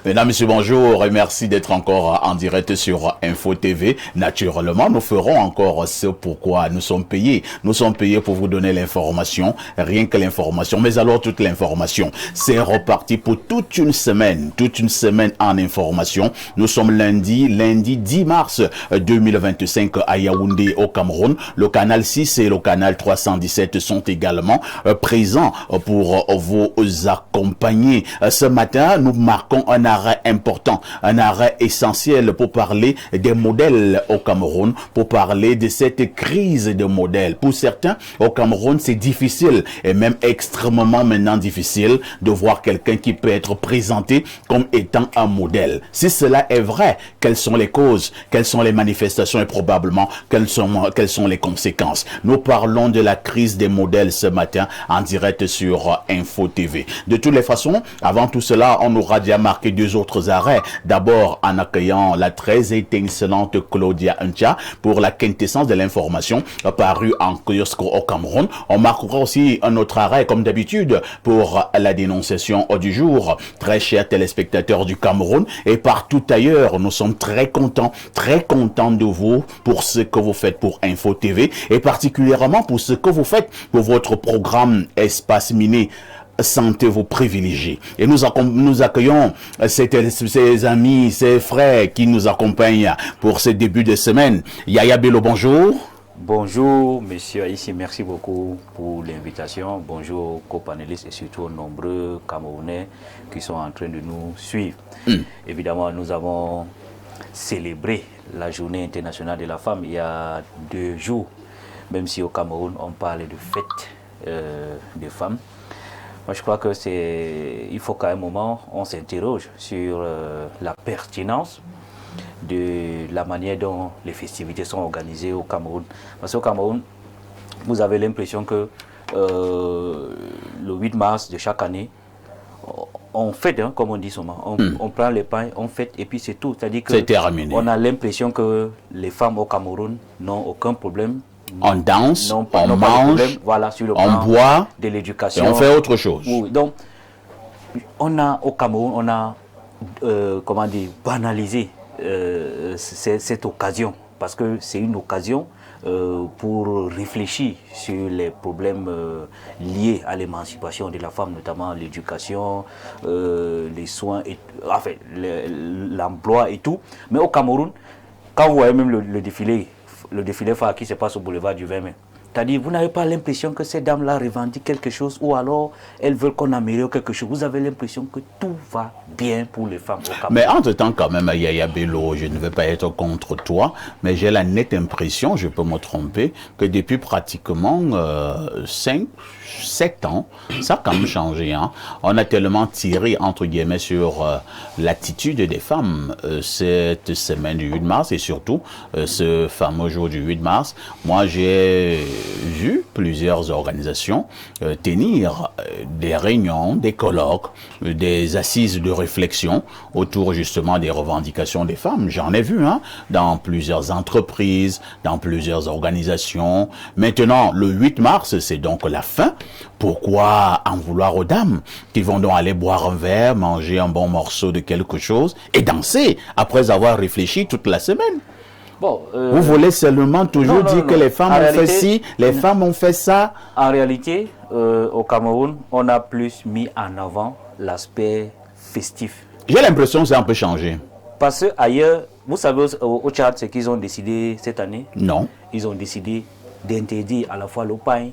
Mesdames, Messieurs, bonjour et merci d'être encore en direct sur Info TV. Naturellement, nous ferons encore ce pourquoi nous sommes payés. Nous sommes payés pour vous donner l'information, rien que l'information, mais alors toute l'information. C'est reparti pour toute une semaine en information. Nous sommes lundi 10 mars 2025 à Yaoundé au Cameroun. Le canal 6 et le canal 317 sont également présents pour vous accompagner. Ce matin, nous marquons un arrêt important, un arrêt essentiel pour parler des modèles au Cameroun, pour parler de cette crise de modèles. Pour certains, au Cameroun, c'est difficile et même extrêmement maintenant difficile de voir quelqu'un qui peut être présenté comme étant un modèle. Si cela est vrai, quelles sont les causes, quelles sont les manifestations et probablement quelles sont les conséquences? Nous parlons de la crise des modèles ce matin en direct sur Info TV. De toutes les façons, avant tout cela, on aura déjà marqué deux autres arrêts. D'abord, en accueillant la très étincelante Claudia Ncha pour la quintessence de l'information parue en kiosque au Cameroun. On marquera aussi un autre arrêt, comme d'habitude, pour la dénonciation du jour. Très chers téléspectateurs du Cameroun et partout ailleurs, nous sommes très contents de vous pour ce que vous faites pour Info TV et particulièrement pour ce que vous faites pour votre programme Espace Miné. Sentez-vous privilégiés. Et nous accueillons ces amis, ces frères qui nous accompagnent pour ce début de semaine. Yaya Bello, bonjour. Bonjour, monsieur Aïssi, merci beaucoup pour l'invitation. Bonjour aux copanélistes et surtout aux nombreux Camerounais qui sont en train de nous suivre. Évidemment, nous avons célébré la journée internationale de la femme il y a 2 jours, même si au Cameroun, on parle de fête des femmes. Moi, je crois que il faut qu'à un moment, on s'interroge sur la pertinence de la manière dont les festivités sont organisées au Cameroun. Parce qu'au Cameroun, vous avez l'impression que le 8 mars de chaque année, on fête, hein, comme on dit souvent, on prend les pains, on fête et puis c'est tout. C'est-à-dire qu'on a l'impression que les femmes au Cameroun n'ont aucun problème. On danse, on mange, voilà, sur le on boit, de l'éducation. Et on fait autre chose. Oui, donc, on a au Cameroun, on a, comment dire, banalisé cette occasion. Parce que c'est une occasion pour réfléchir sur les problèmes liés à l'émancipation de la femme, notamment l'éducation, les soins, enfin, l'emploi et tout. Mais au Cameroun, quand vous voyez même le défilé phare qui se passe au boulevard du 20 mai. C'est-à-dire, vous n'avez pas l'impression que ces dames-là revendiquent quelque chose ou alors elles veulent qu'on améliore quelque chose. Vous avez l'impression que tout va bien pour les femmes au Cameroun. Mais entre-temps, quand même, Yaya Bello, je ne veux pas être contre toi, mais j'ai la nette impression, je peux me tromper, que depuis pratiquement 7 ans, ça a quand même changé. Hein. On a tellement tiré, entre guillemets, sur l'attitude des femmes cette semaine du 8 mars et surtout ce fameux jour du 8 mars. Moi, j'ai vu plusieurs organisations tenir des réunions, des colloques, des assises de réflexion autour justement des revendications des femmes. J'en ai vu dans plusieurs entreprises, dans plusieurs organisations. Maintenant, le 8 mars, c'est donc la fin. Pourquoi en vouloir aux dames qui vont donc aller boire un verre, manger un bon morceau de quelque chose et danser après avoir réfléchi toute la semaine? Bon, vous voulez seulement toujours dire que les femmes ont fait ci, les femmes ont fait ça? En réalité, au Cameroun, on a plus mis en avant l'aspect festif. J'ai l'impression que ça a un peu changé. Parce que ailleurs, vous savez au Tchad ce qu'ils ont décidé cette année? Non. Ils ont décidé d'interdire à la fois le pain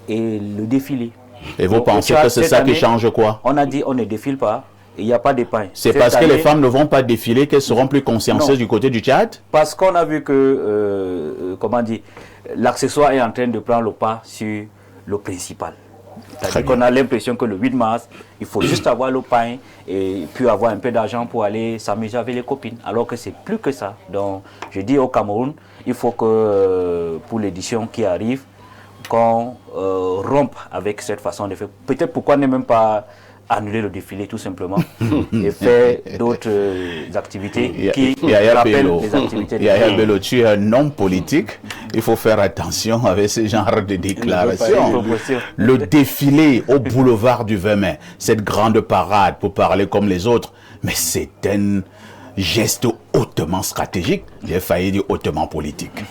et le défilé. Et vous pensez que c'est ça qui change quoi? On a dit on ne défile pas. Il n'y a pas de pain. C'est parce que les femmes ne vont pas défiler qu'elles seront plus consciencieuses du côté du Tchad? Parce qu'on a vu que, comment dire, l'accessoire est en train de prendre le pas sur le principal. C'est-à-dire qu'on a l'impression que le 8 mars, il faut juste avoir le pain et puis avoir un peu d'argent pour aller s'amuser avec les copines. Alors que c'est plus que ça. Donc, je dis au Cameroun, il faut que pour l'édition qui arrive, qu'on rompe avec cette façon de faire. Peut-être pourquoi ne même pas annuler le défilé tout simplement et faire d'autres activités qui rappellent les activités. Yaya Bello, tu es un homme politique, il faut faire attention avec ce genre de déclarations. Le défilé au boulevard du 20 mai, cette grande parade pour parler comme les autres, mais c'est un geste hautement stratégique, j'ai failli dire hautement politique.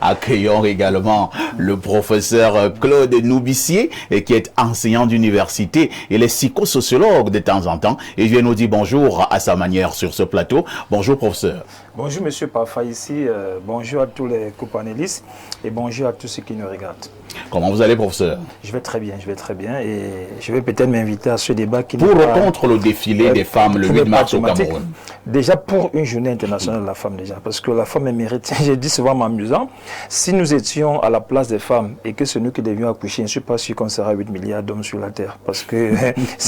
Accueillons également le professeur Claude Noubissier, qui est enseignant d'université. Il est psychosociologue de temps en temps et vient nous dire bonjour à sa manière sur ce plateau. Bonjour professeur. Bonjour monsieur Parfa ici, bonjour à tous les copanélistes et bonjour à tous ceux qui nous regardent. Comment vous allez professeur? Je vais très bien et je vais peut-être m'inviter à ce débat qui pour ou contre le défilé des femmes le 8 mars au Cameroun. Déjà pour une journée internationale de la femme déjà, parce que la femme est méritée. J'ai dit souvent m'amusant, si nous étions à la place des femmes et que c'est nous qui devions accoucher, je ne suis pas sûr qu'on sera 8 milliards d'hommes sur la terre, parce que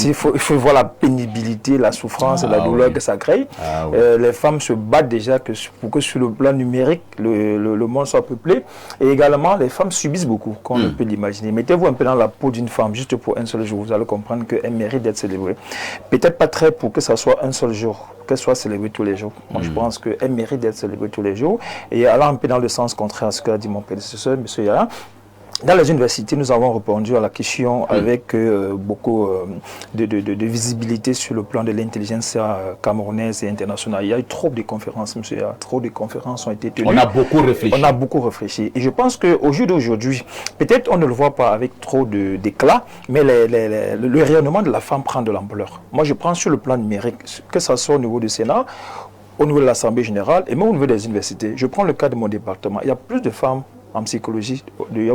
il faut voir la pénibilité, la souffrance et la douleur que ça crée. Les femmes se battent déjà pour que sur le plan numérique, le monde soit peuplé, et également les femmes subissent beaucoup, comme on peut l'imaginer. Mettez-vous un peu dans la peau d'une femme, juste pour un seul jour, vous allez comprendre qu'elle mérite d'être célébrée. Peut-être pas très pour que ça soit un seul jour, qu'elle soit célébrée tous les jours. Moi, je pense qu'elle mérite d'être célébrée tous les jours. Et allant un peu dans le sens contraire à ce qu'a dit mon prédécesseur, M. Yaya, dans les universités, nous avons répondu à la question avec beaucoup de visibilité sur le plan de l'intelligence camerounaise et internationale. Il y a eu trop de conférences, monsieur. Trop de conférences ont été tenues. On a beaucoup réfléchi. On a beaucoup réfléchi. Et je pense qu'au jour d'aujourd'hui, peut-être on ne le voit pas avec trop d'éclat, mais le rayonnement de la femme prend de l'ampleur. Moi, je prends sur le plan numérique, que ce soit au niveau du Sénat, au niveau de l'Assemblée générale et même au niveau des universités. Je prends le cas de mon département. Il y a plus de femmes en psychologie, du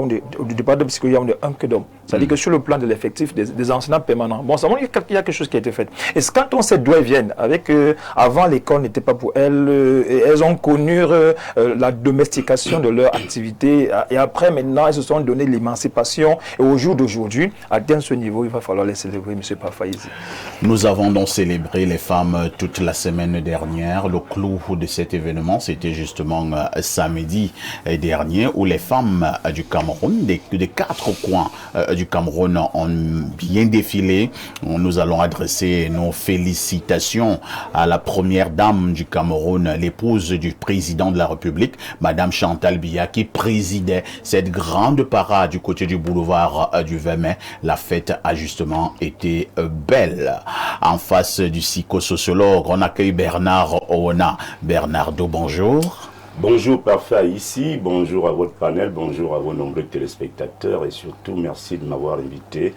département de psychologie, il y a un que d'hommes. C'est-à-dire que sur le plan de l'effectif des enseignants permanents, bon, ça montre qu'il y a quelque chose qui a été fait. Et quand on sait d'où elles viennent, avec avant l'école n'était pas pour elles, elles ont connu la domestication de leur activité, et après maintenant elles se sont donné l'émancipation, et au jour d'aujourd'hui, atteindre ce niveau, il va falloir les célébrer, M. Parfaïzi. Nous avons donc célébré les femmes toute la semaine dernière. Le clou de cet événement, c'était justement samedi dernier, où les femmes du Cameroun, des 4 coins du Cameroun ont bien défilé. Nous allons adresser nos félicitations à la première dame du Cameroun, l'épouse du président de la République, Madame Chantal Biya, qui présidait cette grande parade du côté du boulevard du 20 mai. La fête a justement été belle. En face du psychosociologue, on accueille Bernard Oona. Bernardo, bonjour. Bonjour Parfait ici, bonjour à votre panel, bonjour à vos nombreux téléspectateurs et surtout merci de m'avoir invité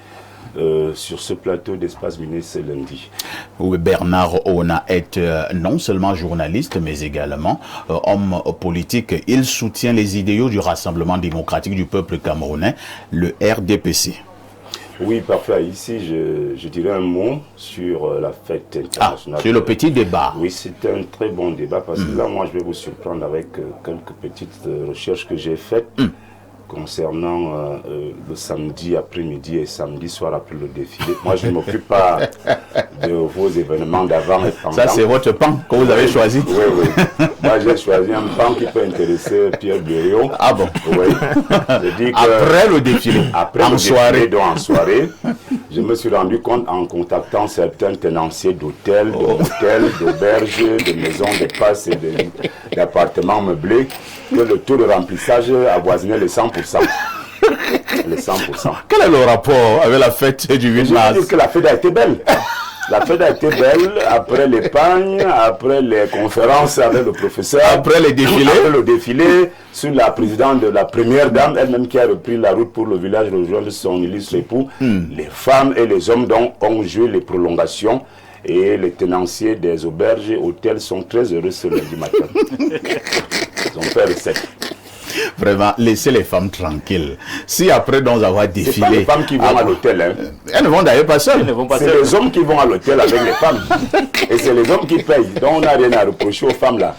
sur ce plateau d'Espace Miné ce lundi. Oui, Bernard Oona est non seulement journaliste mais également homme politique. Il soutient les idéaux du Rassemblement démocratique du peuple camerounais, le RDPC. Oui, parfait. Ici, je dirais un mot sur la fête internationale. Sur le petit débat. Oui, c'est un très bon débat parce que là, moi, je vais vous surprendre avec quelques petites recherches que j'ai faites concernant le samedi après-midi et samedi soir après le défilé. Moi, je ne m'occupe pas de vos événements d'avant et pendant. Ça, c'est votre pan que vous avez choisi. Oui, oui. Moi, j'ai choisi un pan qui peut intéresser Pierre Blériot. Ah bon? Oui. Je dis que après le défilé, après en le soirée. Défilé, donc en soirée, je me suis rendu compte en contactant certains tenanciers d'hôtels, de motels, d'auberges, de maisons de passe et d'appartements meublés que le taux de remplissage avoisinait les 100%. Les 100%. Quel est le rapport avec la fête du 8 mars? Je veux dire que la fête a été belle. La fête a été belle après l'épargne, après les conférences avec le professeur. Après les défilés. Après le défilé, sur la présidente de la première dame, elle-même qui a repris la route pour le village rejoindre son illustre époux. Les femmes et les hommes donc ont joué les prolongations. Et les tenanciers des auberges et hôtels sont très heureux ce lundi matin. Ils ont fait recette. Vraiment, laissez les femmes tranquilles. Si après nous avoir défilé... C'est pas les femmes qui vont à l'hôtel. Hein. Elles ne vont d'ailleurs pas seules. C'est les hommes qui vont à l'hôtel avec les femmes. Et c'est les hommes qui payent. Donc on n'a rien à reprocher aux femmes là.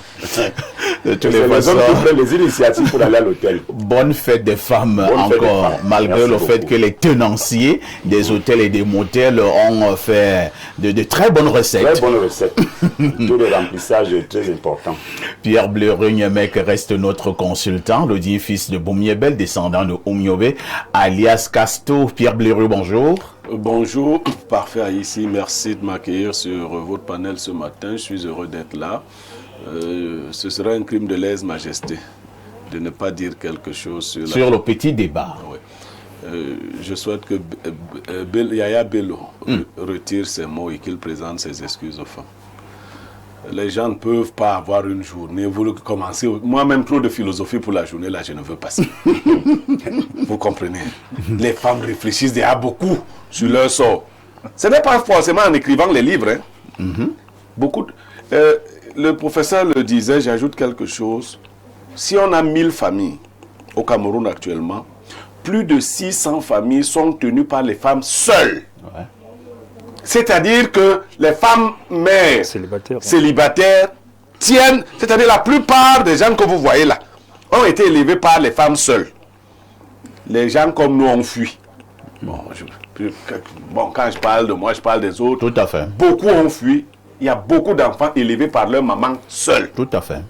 De toutes C'est les les hommes façons, qui prennent les initiatives pour aller à l'hôtel. bonne fête des femmes Bonne fête des encore, femmes. malgré Merci le fait beaucoup. que les tenanciers des hôtels et des motels ont fait de très bonnes recettes. Très bonne recette. Le taux de remplissage est très important. Pierre Bleurugne, mec, reste notre consultant, le digne fils de Boumiebel, descendant de Oumiobe, alias Casto. Pierre Bleurugne, bonjour. Bonjour, parfait ici. Merci de m'accueillir sur votre panel ce matin. Je suis heureux d'être là. Ce serait un crime de lèse-majesté de ne pas dire quelque chose sur Le petit débat. Ouais. Je souhaite que Yaya Bello retire ses mots et qu'il présente ses excuses aux femmes. Les gens ne peuvent pas avoir une journée. Vous commencez. Moi-même, trop de philosophie pour la journée, là, je ne veux pas ça. Vous comprenez? Les femmes réfléchissent déjà beaucoup sur leur sort. Ce n'est pas forcément en écrivant les livres. Hein. Beaucoup. Le professeur le disait, j'ajoute quelque chose. Si on a 1000 familles au Cameroun actuellement, plus de 600 familles sont tenues par les femmes seules. Ouais. C'est-à-dire que les femmes mères célibataires tiennent, c'est-à-dire la plupart des gens que vous voyez là, ont été élevés par les femmes seules. Les gens comme nous ont fui. Bon, quand je parle de moi, je parle des autres. Tout à fait. Beaucoup ont fui. Il y a beaucoup d'enfants élevés par leur maman seule. Tout à fait.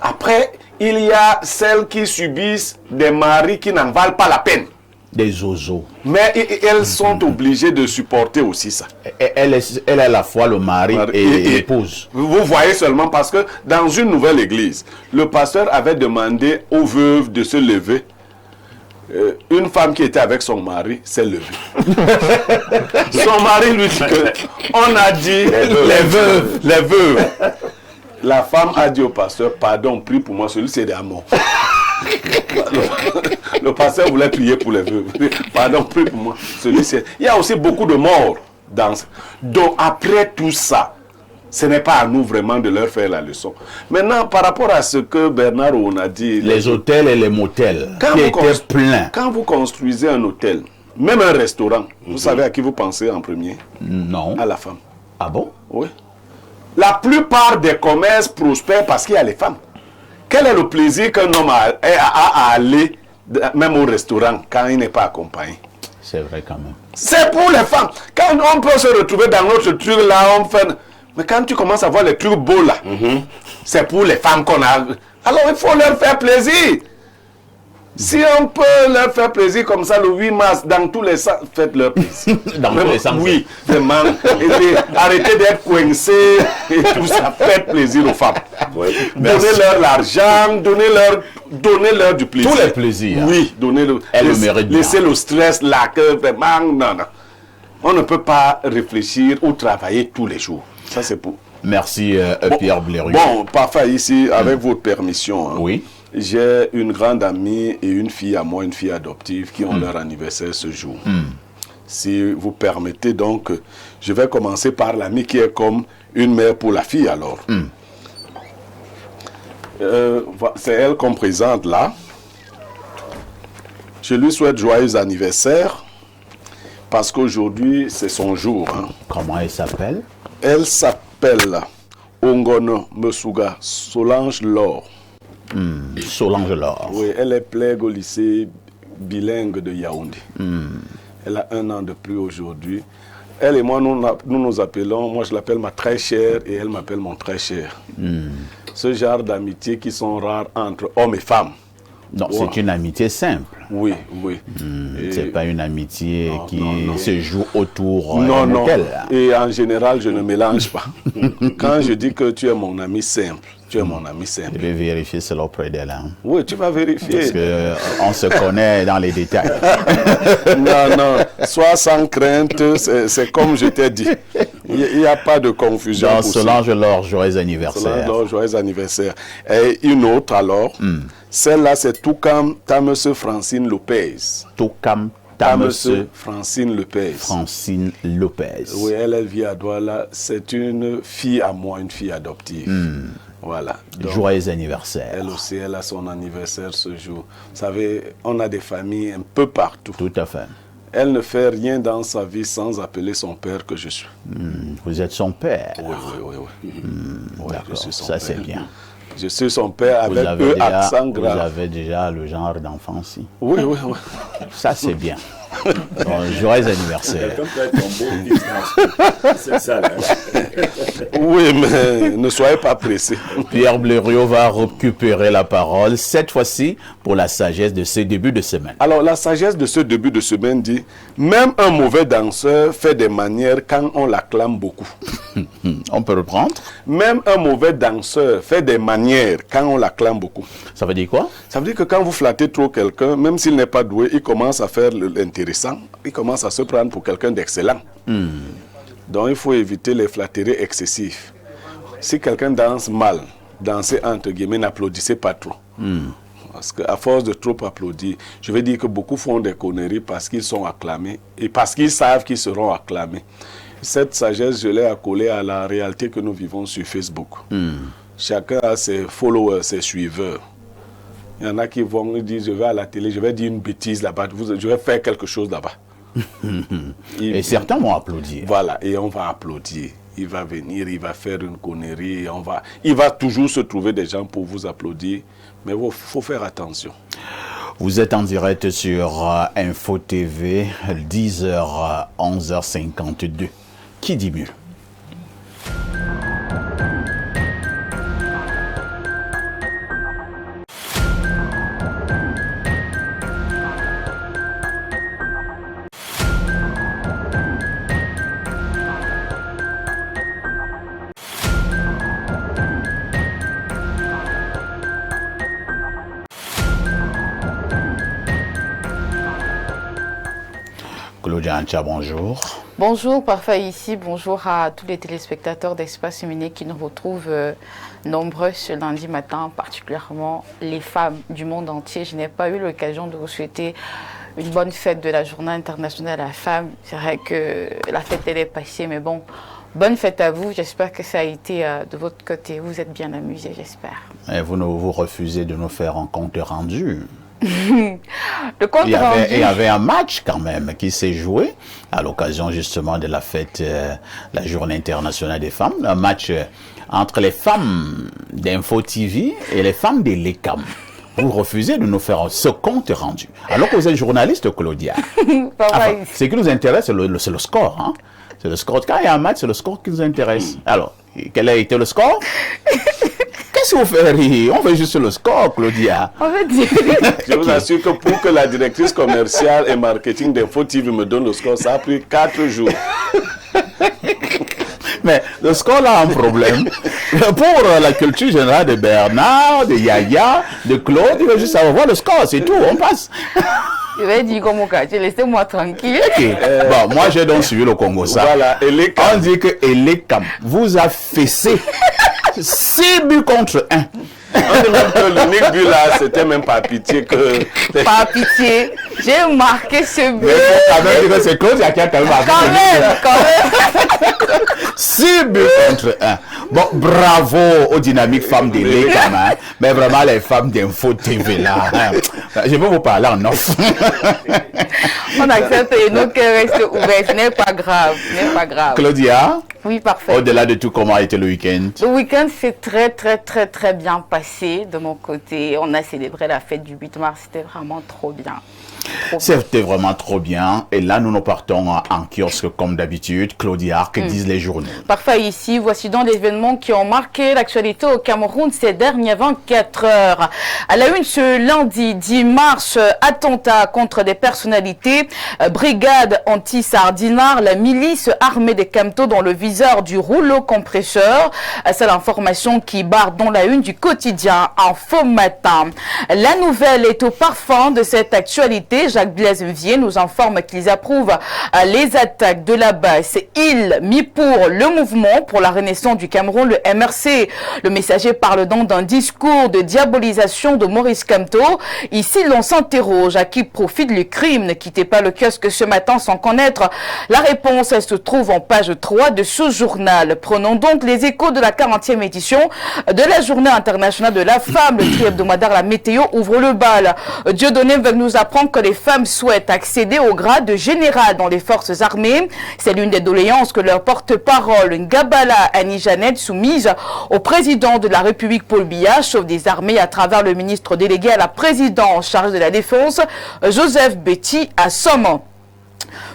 Après, il y a celles qui subissent des maris qui n'en valent pas la peine. Des zozos. Mais elles sont obligées de supporter aussi ça. Elle est à la fois le mari et l'épouse. Vous voyez seulement parce que dans une nouvelle église, le pasteur avait demandé aux veuves de se lever. Une femme qui était avec son mari s'est levée. Son mari lui dit que on a dit les veuves. La femme a dit au pasteur, pardon, prie pour moi, celui c'est des morts. Le pasteur voulait prier pour les veuves. Pardon, prie pour moi, celui c'est. Il y a aussi beaucoup de morts dans. Donc après tout ça, ce n'est pas à nous vraiment de leur faire la leçon. Maintenant, par rapport à ce que Bernard on a dit... Les hôtels et les motels qui étaient pleins. Quand vous construisez un hôtel, même un restaurant, vous savez à qui vous pensez en premier? Non. À la femme. Ah bon? Oui. La plupart des commerces prospèrent parce qu'il y a les femmes. Quel est le plaisir qu'un homme a à aller même au restaurant quand il n'est pas accompagné? C'est vrai quand même. C'est pour les femmes. Quand on peut se retrouver dans notre truc là, on fait... Mais quand tu commences à voir les trucs beaux là, c'est pour les femmes qu'on a... Alors il faut leur faire plaisir. Si on peut leur faire plaisir comme ça le 8 mars, dans tous les sens, faites-leur plaisir. Dans tous les sens. Oui, vraiment. Arrêtez d'être coincés et tout ça. Faites plaisir aux femmes. Oui. Donnez-leur l'argent, donnez-leur du plaisir. Tous les plaisirs. Oui, donnez-le. Elles le méritent bien. Laissez le stress là, que vraiment, non. On ne peut pas réfléchir ou travailler tous les jours. Ça, c'est pour... Merci Pierre Bleurugne. Bon, parfait, ici, avec votre permission. Hein, oui. J'ai une grande amie et une fille à moi, une fille adoptive, qui ont leur anniversaire ce jour. Si vous permettez, donc, je vais commencer par l'amie qui est comme une mère pour la fille, alors. C'est elle qu'on présente là. Je lui souhaite joyeux anniversaire, parce qu'aujourd'hui, c'est son jour. Hein. Comment elle s'appelle? Elle s'appelle Ongono Mesuga Solange Laure. Solange Laure. Oui, elle est plègue au lycée bilingue de Yaoundé. Elle a 1 an de plus aujourd'hui. Elle et moi, nous nous appelons, moi je l'appelle ma très chère et elle m'appelle mon très cher. Ce genre d'amitié qui sont rares entre hommes et femmes. Donc c'est une amitié simple. Oui, oui. C'est pas une amitié qui non. se joue autour Non. d'elle. Et en général, je ne mélange pas. Quand je dis que tu es mon ami simple, tu es mon ami simple. Je vais vérifier cela auprès d'elle. Hein. Oui, tu vas vérifier. Parce qu'on se connaît dans les détails. Non. Sois sans crainte, c'est comme je t'ai dit. Il n'y a pas de confusion. Donc, Solange Laure, joyeux anniversaire. Solange Laure, joyeux anniversaire. Et une autre alors, celle-là c'est Toukam Tamese Francine Lopez. Toukam Tamese Francine Lopez. Francine Lopez. Oui, elle vit à Douala. C'est une fille à moi, une fille adoptive. Voilà. Donc, joyeux anniversaire. Elle aussi, elle a son anniversaire ce jour. Vous savez, on a des familles un peu partout. Tout à fait. Elle ne fait rien dans sa vie sans appeler son père que je suis. Vous êtes son père. Oui. D'accord, je suis son ça père. c'est bien. Je suis son père avec un accent grave. Vous avez déjà le genre d'enfant-ci. Oui. Ça, c'est bien. Joyeux anniversaire. C'est ça, là. Oui, mais ne soyez pas pressés. Pierre Blériot va récupérer la parole, cette fois-ci pour la sagesse de ce début de semaine. Alors, la sagesse de ce début de semaine dit, même un mauvais danseur fait des manières quand on l'acclame beaucoup. On peut reprendre? Même un mauvais danseur fait des manières quand on l'acclame beaucoup. Ça veut dire quoi? Ça veut dire que quand vous flattez trop quelqu'un, même s'il n'est pas doué, il commence à faire l'intéressant, il commence à se prendre pour quelqu'un d'excellent. Donc il faut éviter les flatteries excessives. Si quelqu'un danse mal, dansez entre guillemets, n'applaudissez pas trop. Parce qu'à force de trop applaudir, je vais dire que beaucoup font des conneries parce qu'ils sont acclamés et parce qu'ils savent qu'ils seront acclamés. Cette sagesse, je l'ai accolée à la réalité que nous vivons sur Facebook. Chacun a ses followers, ses suiveurs. Il y en a qui vont dire, je vais à la télé, je vais dire une bêtise là-bas, je vais faire quelque chose là-bas. Et certains vont applaudir. Voilà, et on va applaudir. Il va venir, il va faire une connerie, il va toujours se trouver des gens pour vous applaudir. Mais il faut faire attention. Vous êtes en direct sur Info TV, 10h, 11h52. Qui dit mieux? Claudia Ancha, bonjour. Bonjour, parfait ici. Bonjour à tous les téléspectateurs d'Espace Féminin qui nous retrouvent nombreux ce lundi matin, particulièrement les femmes du monde entier. Je n'ai pas eu l'occasion de vous souhaiter une bonne fête de la Journée internationale à la femme. C'est vrai que la fête, elle est passée, mais bon, bonne fête à vous. J'espère que ça a été de votre côté. Vous êtes bien amusés, j'espère. Et vous refusez de nous faire un compte rendu. Le compte rendu. Il y avait un match quand même qui s'est joué à l'occasion justement de la fête, la Journée internationale des femmes. Un match entre les femmes d'Info TV et les femmes de l'ECAM. Vous refusez de nous faire ce compte rendu. Alors que vous êtes journaliste, Claudia. Enfin, ce qui nous intéresse, c'est le score. Hein? C'est le score. Quand il y a un match, c'est le score qui nous intéresse. Alors, quel a été le score? Qu'est-ce que vous faites rire? On veut juste le score, Claudia. On veut dire. Je vous assure que pour que la directrice commerciale et marketing d'Info TV me donne le score, ça a pris 4 jours. Mais le score a un problème. Pour la culture générale de Bernard, de Yaya, de Claude, il veut juste savoir le score, c'est tout, on passe. Je vais dire comme au quartier, laissez-moi tranquille. Okay. Bon, moi j'ai donc suivi le Congo ça. Voilà, on dit que Elekam vous a fessé 6 buts contre 1. On dit même que l'unique but là, c'était même pas pitié que... Pas pitié, j'ai marqué ce but. Mais quand même dire que c'est Claude qui a quand même marqué. Quand même. 6 buts contre 1. Bon, bravo aux dynamiques femmes de l'ECAM, hein. Mais vraiment les femmes d'Info TV là. Hein. Je vais vous parler en off. On accepte et nos cœurs restent ouverts, ce n'est pas grave, ce n'est pas grave. Claudia? Oui, parfait. Au-delà de tout, comment a été le week-end? Le week-end s'est très bien passé de mon côté. On a célébré la fête du 8 mars, c'était vraiment trop bien. C'était vraiment trop bien. Et là, nous partons en kiosque comme d'habitude. Claudia, que disent les journaux? Parfait ici. Voici donc les événements qui ont marqué l'actualité au Cameroun ces dernières 24 heures. À la une ce lundi 10 mars, attentat contre des personnalités, brigade anti-sardinard, la milice armée des Camto dans le viseur du rouleau compresseur. C'est l'information qui barre dans la une du quotidien Info Matin. La nouvelle est au parfum de cette actualité. Jacques Blaise Vier nous informe qu'ils approuvent les attaques de la base Il mis pour le mouvement pour la renaissance du Cameroun, le MRC. Le messager parle donc d'un discours de diabolisation de Maurice Kamto. Ici, l'on s'interroge à qui profite le crime. Ne quittez pas le kiosque ce matin sans connaître la réponse. Elle se trouve en page 3 de ce journal. Prenons donc les échos de la 40e édition de la Journée internationale de la femme. Le tri-hebdomadaire La Météo ouvre le bal. Dieudonné veut nous apprendre que les femmes souhaitent accéder au grade de général dans les forces armées. C'est l'une des doléances que leur porte-parole, Ngabala Annie Jeannette, soumise au président de la République Paul Biya, chef des armées, à travers le ministre délégué à la présidence chargé de la défense, Joseph Betty Assom.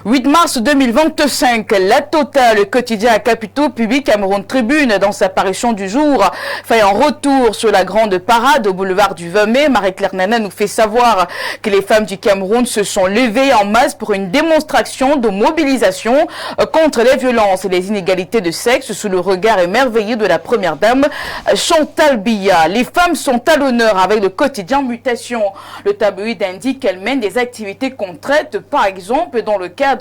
8 mars 2025, La Totale, le quotidien à capitaux public Cameroun Tribune, dans sa parution du jour, fait un retour sur la grande parade au boulevard du 20 mai. Marie-Claire Nana nous fait savoir que les femmes du Cameroun se sont levées en masse pour une démonstration de mobilisation contre les violences et les inégalités de sexe sous le regard émerveillé de la première dame Chantal Biya. Les femmes sont à l'honneur avec le quotidien Mutation. Le tabloïd indique qu'elles mènent des activités concrètes, par exemple dans le cadre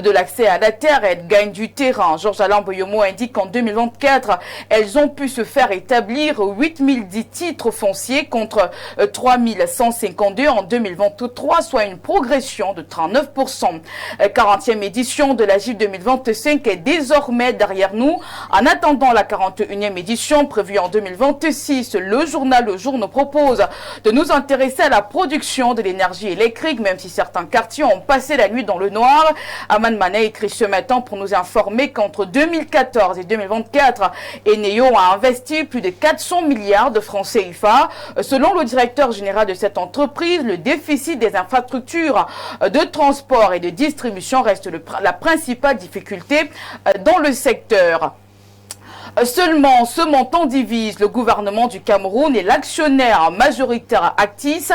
de l'accès à la terre, elles gagnent du terrain. Georges Alain Boyomo indique qu'en 2024, elles ont pu se faire établir 8010 titres fonciers contre 3152 en 2023, soit une progression de 39%. 40e édition de la GIF 2025 est désormais derrière nous. En attendant la 41e édition prévue en 2026, le journal Le Jour nous propose de nous intéresser à la production de l'énergie électrique, même si certains quartiers ont passé la nuit dans le noir. Aman Manet écrit ce matin pour nous informer qu'entre 2014 et 2024, Eneo a investi plus de 400 milliards de francs CFA. Selon le directeur général de cette entreprise, le déficit des infrastructures de transport et de distribution reste la principale difficulté dans le secteur. Seulement, ce montant divise le gouvernement du Cameroun et l'actionnaire majoritaire Actis,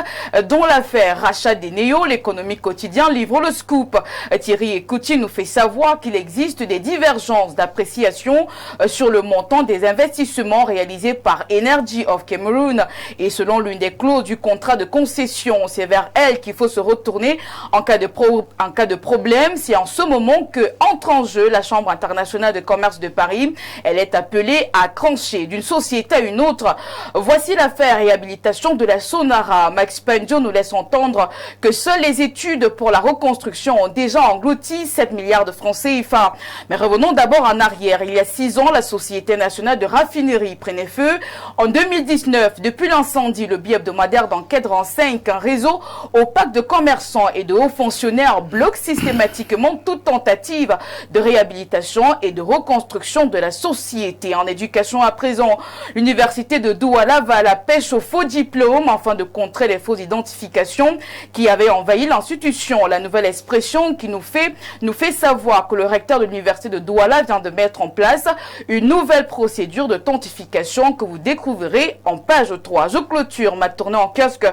dont l'affaire rachat d'Eneo. L'économie quotidien livre le scoop. Thierry Ekouti nous fait savoir qu'il existe des divergences d'appréciation sur le montant des investissements réalisés par Energy of Cameroon. Et selon l'une des clauses du contrat de concession, c'est vers elle qu'il faut se retourner en cas de problème. C'est en ce moment que entre en jeu la Chambre internationale de commerce de Paris. Elle est appelée à trancher d'une société à une autre. Voici l'affaire réhabilitation de la Sonara. Max Pendio nous laisse entendre que seules les études pour la reconstruction ont déjà englouti 7 milliards de francs CFA. Mais revenons d'abord en arrière. Il y a 6 ans, la Société nationale de raffinerie prenait feu. En 2019, depuis l'incendie, le bi-hebdomadaire d'enquête renseigne qu'un réseau opaque de commerçants et de hauts fonctionnaires bloque systématiquement toute tentative de réhabilitation et de reconstruction de la société. En éducation à présent, l'université de Douala va à la pêche aux faux diplômes afin de contrer les fausses identifications qui avaient envahi l'institution. La nouvelle expression qui nous fait savoir que le recteur de l'université de Douala vient de mettre en place une nouvelle procédure d'authentification que vous découvrirez en page 3. Je clôture ma tournée en kiosque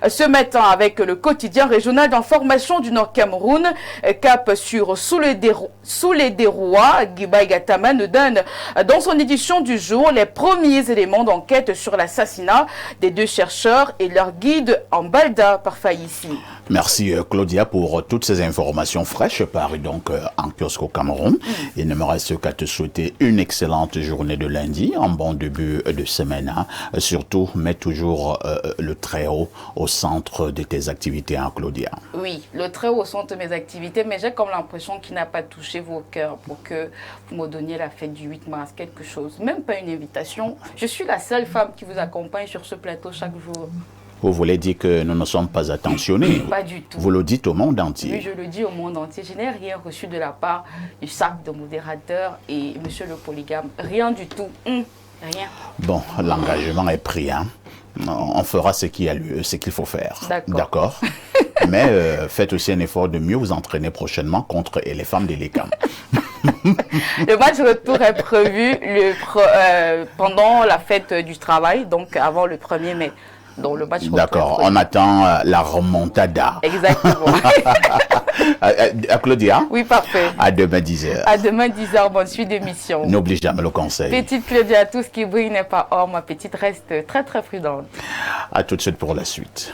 ce matin avec le quotidien régional d'information du Nord Cameroun. Cap sur Sous les Dérois, Guibaï Gatama nous donne dans son édition du jour les premiers éléments d'enquête sur l'assassinat des 2 chercheurs et leur guide en Balda par Faïssi. Merci Claudia pour toutes ces informations fraîches parues donc en kiosque au Cameroun. Il ne me reste qu'à te souhaiter une excellente journée de lundi, un bon début de semaine. Surtout, mets toujours le très haut au centre de tes activités, hein, Claudia. Oui, le très haut au centre de mes activités, mais j'ai comme l'impression qu'il n'a pas touché vos cœurs pour que vous me donniez la fête du 8 mars, quelque chose, même pas une invitation. Je suis la seule femme qui vous accompagne sur ce plateau chaque jour. Vous voulez dire que nous ne sommes pas attentionnés? Pas du tout. Vous le dites au monde entier? Oui, je le dis au monde entier. Je n'ai rien reçu de la part du sac de modérateur et monsieur le polygame. Rien du tout. Rien. Bon, l'engagement est pris, hein. On fera ce qu'il faut faire. D'accord. Mais faites aussi un effort de mieux vous entraîner prochainement contre les femmes de l'ECAM. Le match retour est prévu pendant la fête du travail, donc avant le 1er mai. Donc le match retour. D'accord, on attend la remontada. Exactement. À Claudia? Oui, parfait. À demain 10h. À demain 10h, bonne suite d'émission. N'oublie jamais le conseil. Petite Claudia, tout ce qui brille n'est pas or. Ma petite reste très très prudente. À tout de suite pour la suite.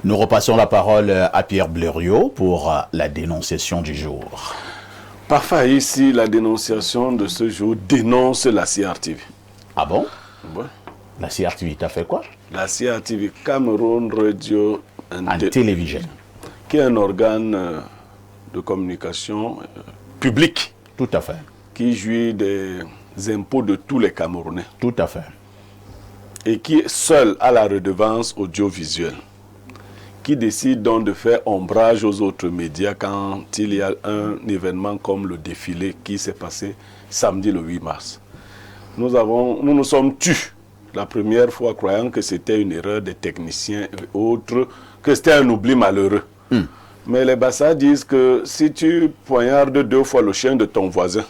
Nous repassons la parole à Pierre Blériot pour la dénonciation du jour. Parfait, ici, la dénonciation de ce jour dénonce la CRTV. Ah bon? Ouais. La CRTV, t'as fait quoi? La CRTV, Cameroun Radio and Télévision. Qui est un organe de communication public Tout à fait. qui jouit des impôts de tous les Camerounais Tout à fait. et qui seul a la redevance audiovisuelle, qui décide donc de faire ombrage aux autres médias quand il y a un événement comme le défilé qui s'est passé samedi le 8 mars. Nous nous sommes tus la première fois croyant que c'était une erreur des techniciens et autres, que c'était un oubli malheureux. Mais les Bassa disent que si tu poignardes 2 fois le chien de ton voisin,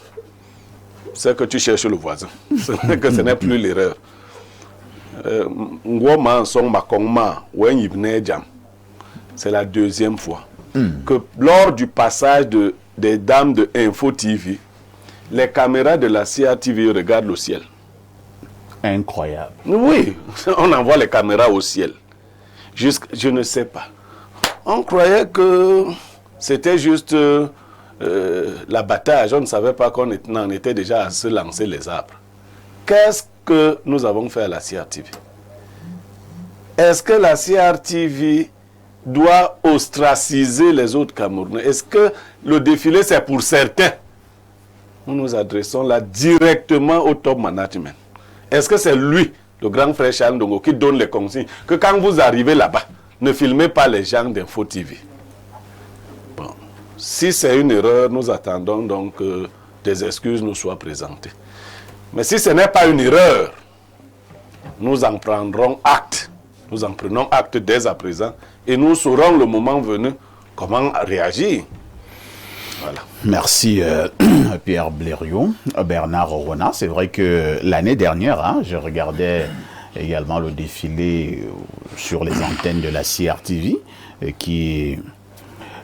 c'est que tu cherches le voisin. Que ce n'est plus l'erreur. C'est la 2e fois que lors du passage des dames de Info TV, les caméras de la CRTV regardent le ciel. Incroyable. Oui, on envoie les caméras au ciel. Je ne sais pas. On croyait que c'était juste l'abattage. On ne savait pas qu'on en était déjà à se lancer les arbres. Qu'est-ce que nous avons fait à la CRTV? Est-ce que la CRTV doit ostraciser les autres Camerounais? Est-ce que le défilé, c'est pour certains? Nous nous adressons là directement au top management. Est-ce que c'est lui, le grand frère Charles Ndongo, qui donne les consignes que quand vous arrivez là-bas, ne filmez pas les gens d'Info TV? Bon. Si c'est une erreur, nous attendons donc que des excuses nous soient présentées. Mais si ce n'est pas une erreur, nous en prendrons acte. Nous en prenons acte dès à présent et nous saurons le moment venu comment réagir. Voilà. Merci Pierre Blériot. Bernard Rona, c'est vrai que l'année dernière, je regardais également le défilé sur les antennes de la CRTV qui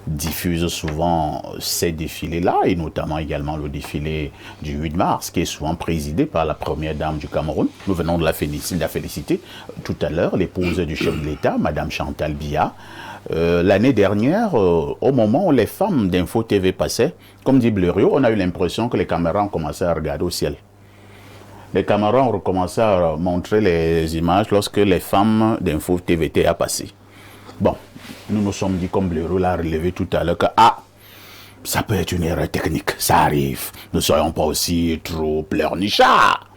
diffuse souvent ces défilés-là et notamment également le défilé du 8 mars qui est souvent présidé par la première dame du Cameroun. Nous venons de la féliciter tout à l'heure, l'épouse du chef de l'État, Madame Chantal Biya. L'année dernière, au moment où les femmes d'Info TV passaient, comme dit Blériot, on a eu l'impression que les caméras ont commencé à regarder au ciel. Les caméras ont recommencé à montrer les images lorsque les femmes d'Info TV étaient à passer. Bon, nous nous sommes dit, comme Blériot l'a relevé tout à l'heure, que ça peut être une erreur technique, ça arrive. Ne soyons pas aussi trop pleurnichards.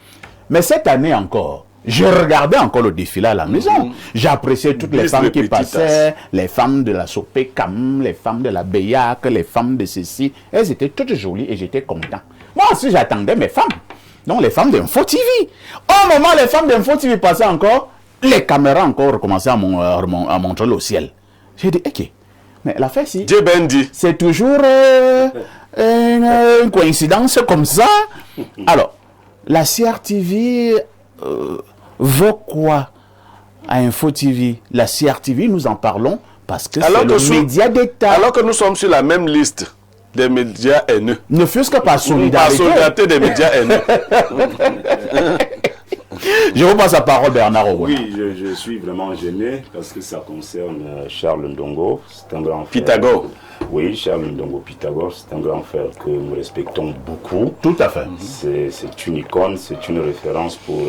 Mais cette année encore, je regardais encore le défilé à la maison. J'appréciais toutes les femmes qui passaient, les femmes de la Sopé-Cam, les femmes de la Beyac, les femmes de ceci. Elles étaient toutes jolies et j'étais content. Moi aussi, j'attendais mes femmes. Donc, les femmes d'Info TV. Au moment où les femmes d'Info TV passaient encore, les caméras encore recommençaient à montrer le ciel. J'ai dit, ok, mais l'affaire, si c'est toujours une coïncidence comme ça. Alors, la CRTV veut quoi à Info TV? La CRTV, nous en parlons parce que c'est le média d'État. Alors que nous sommes sur la même liste des médias haineux. Ne fût-ce que par solidarité. Par solidarité des médias haineux. Je vous passe la parole, Bernard Owen. Oui, je suis vraiment gêné parce que ça concerne Charles Ndongo. C'est un grand frère. Pythagore. Oui, Charles Ndongo Pythagore, c'est un grand frère que nous respectons beaucoup. Tout à fait. C'est une icône, c'est une référence pour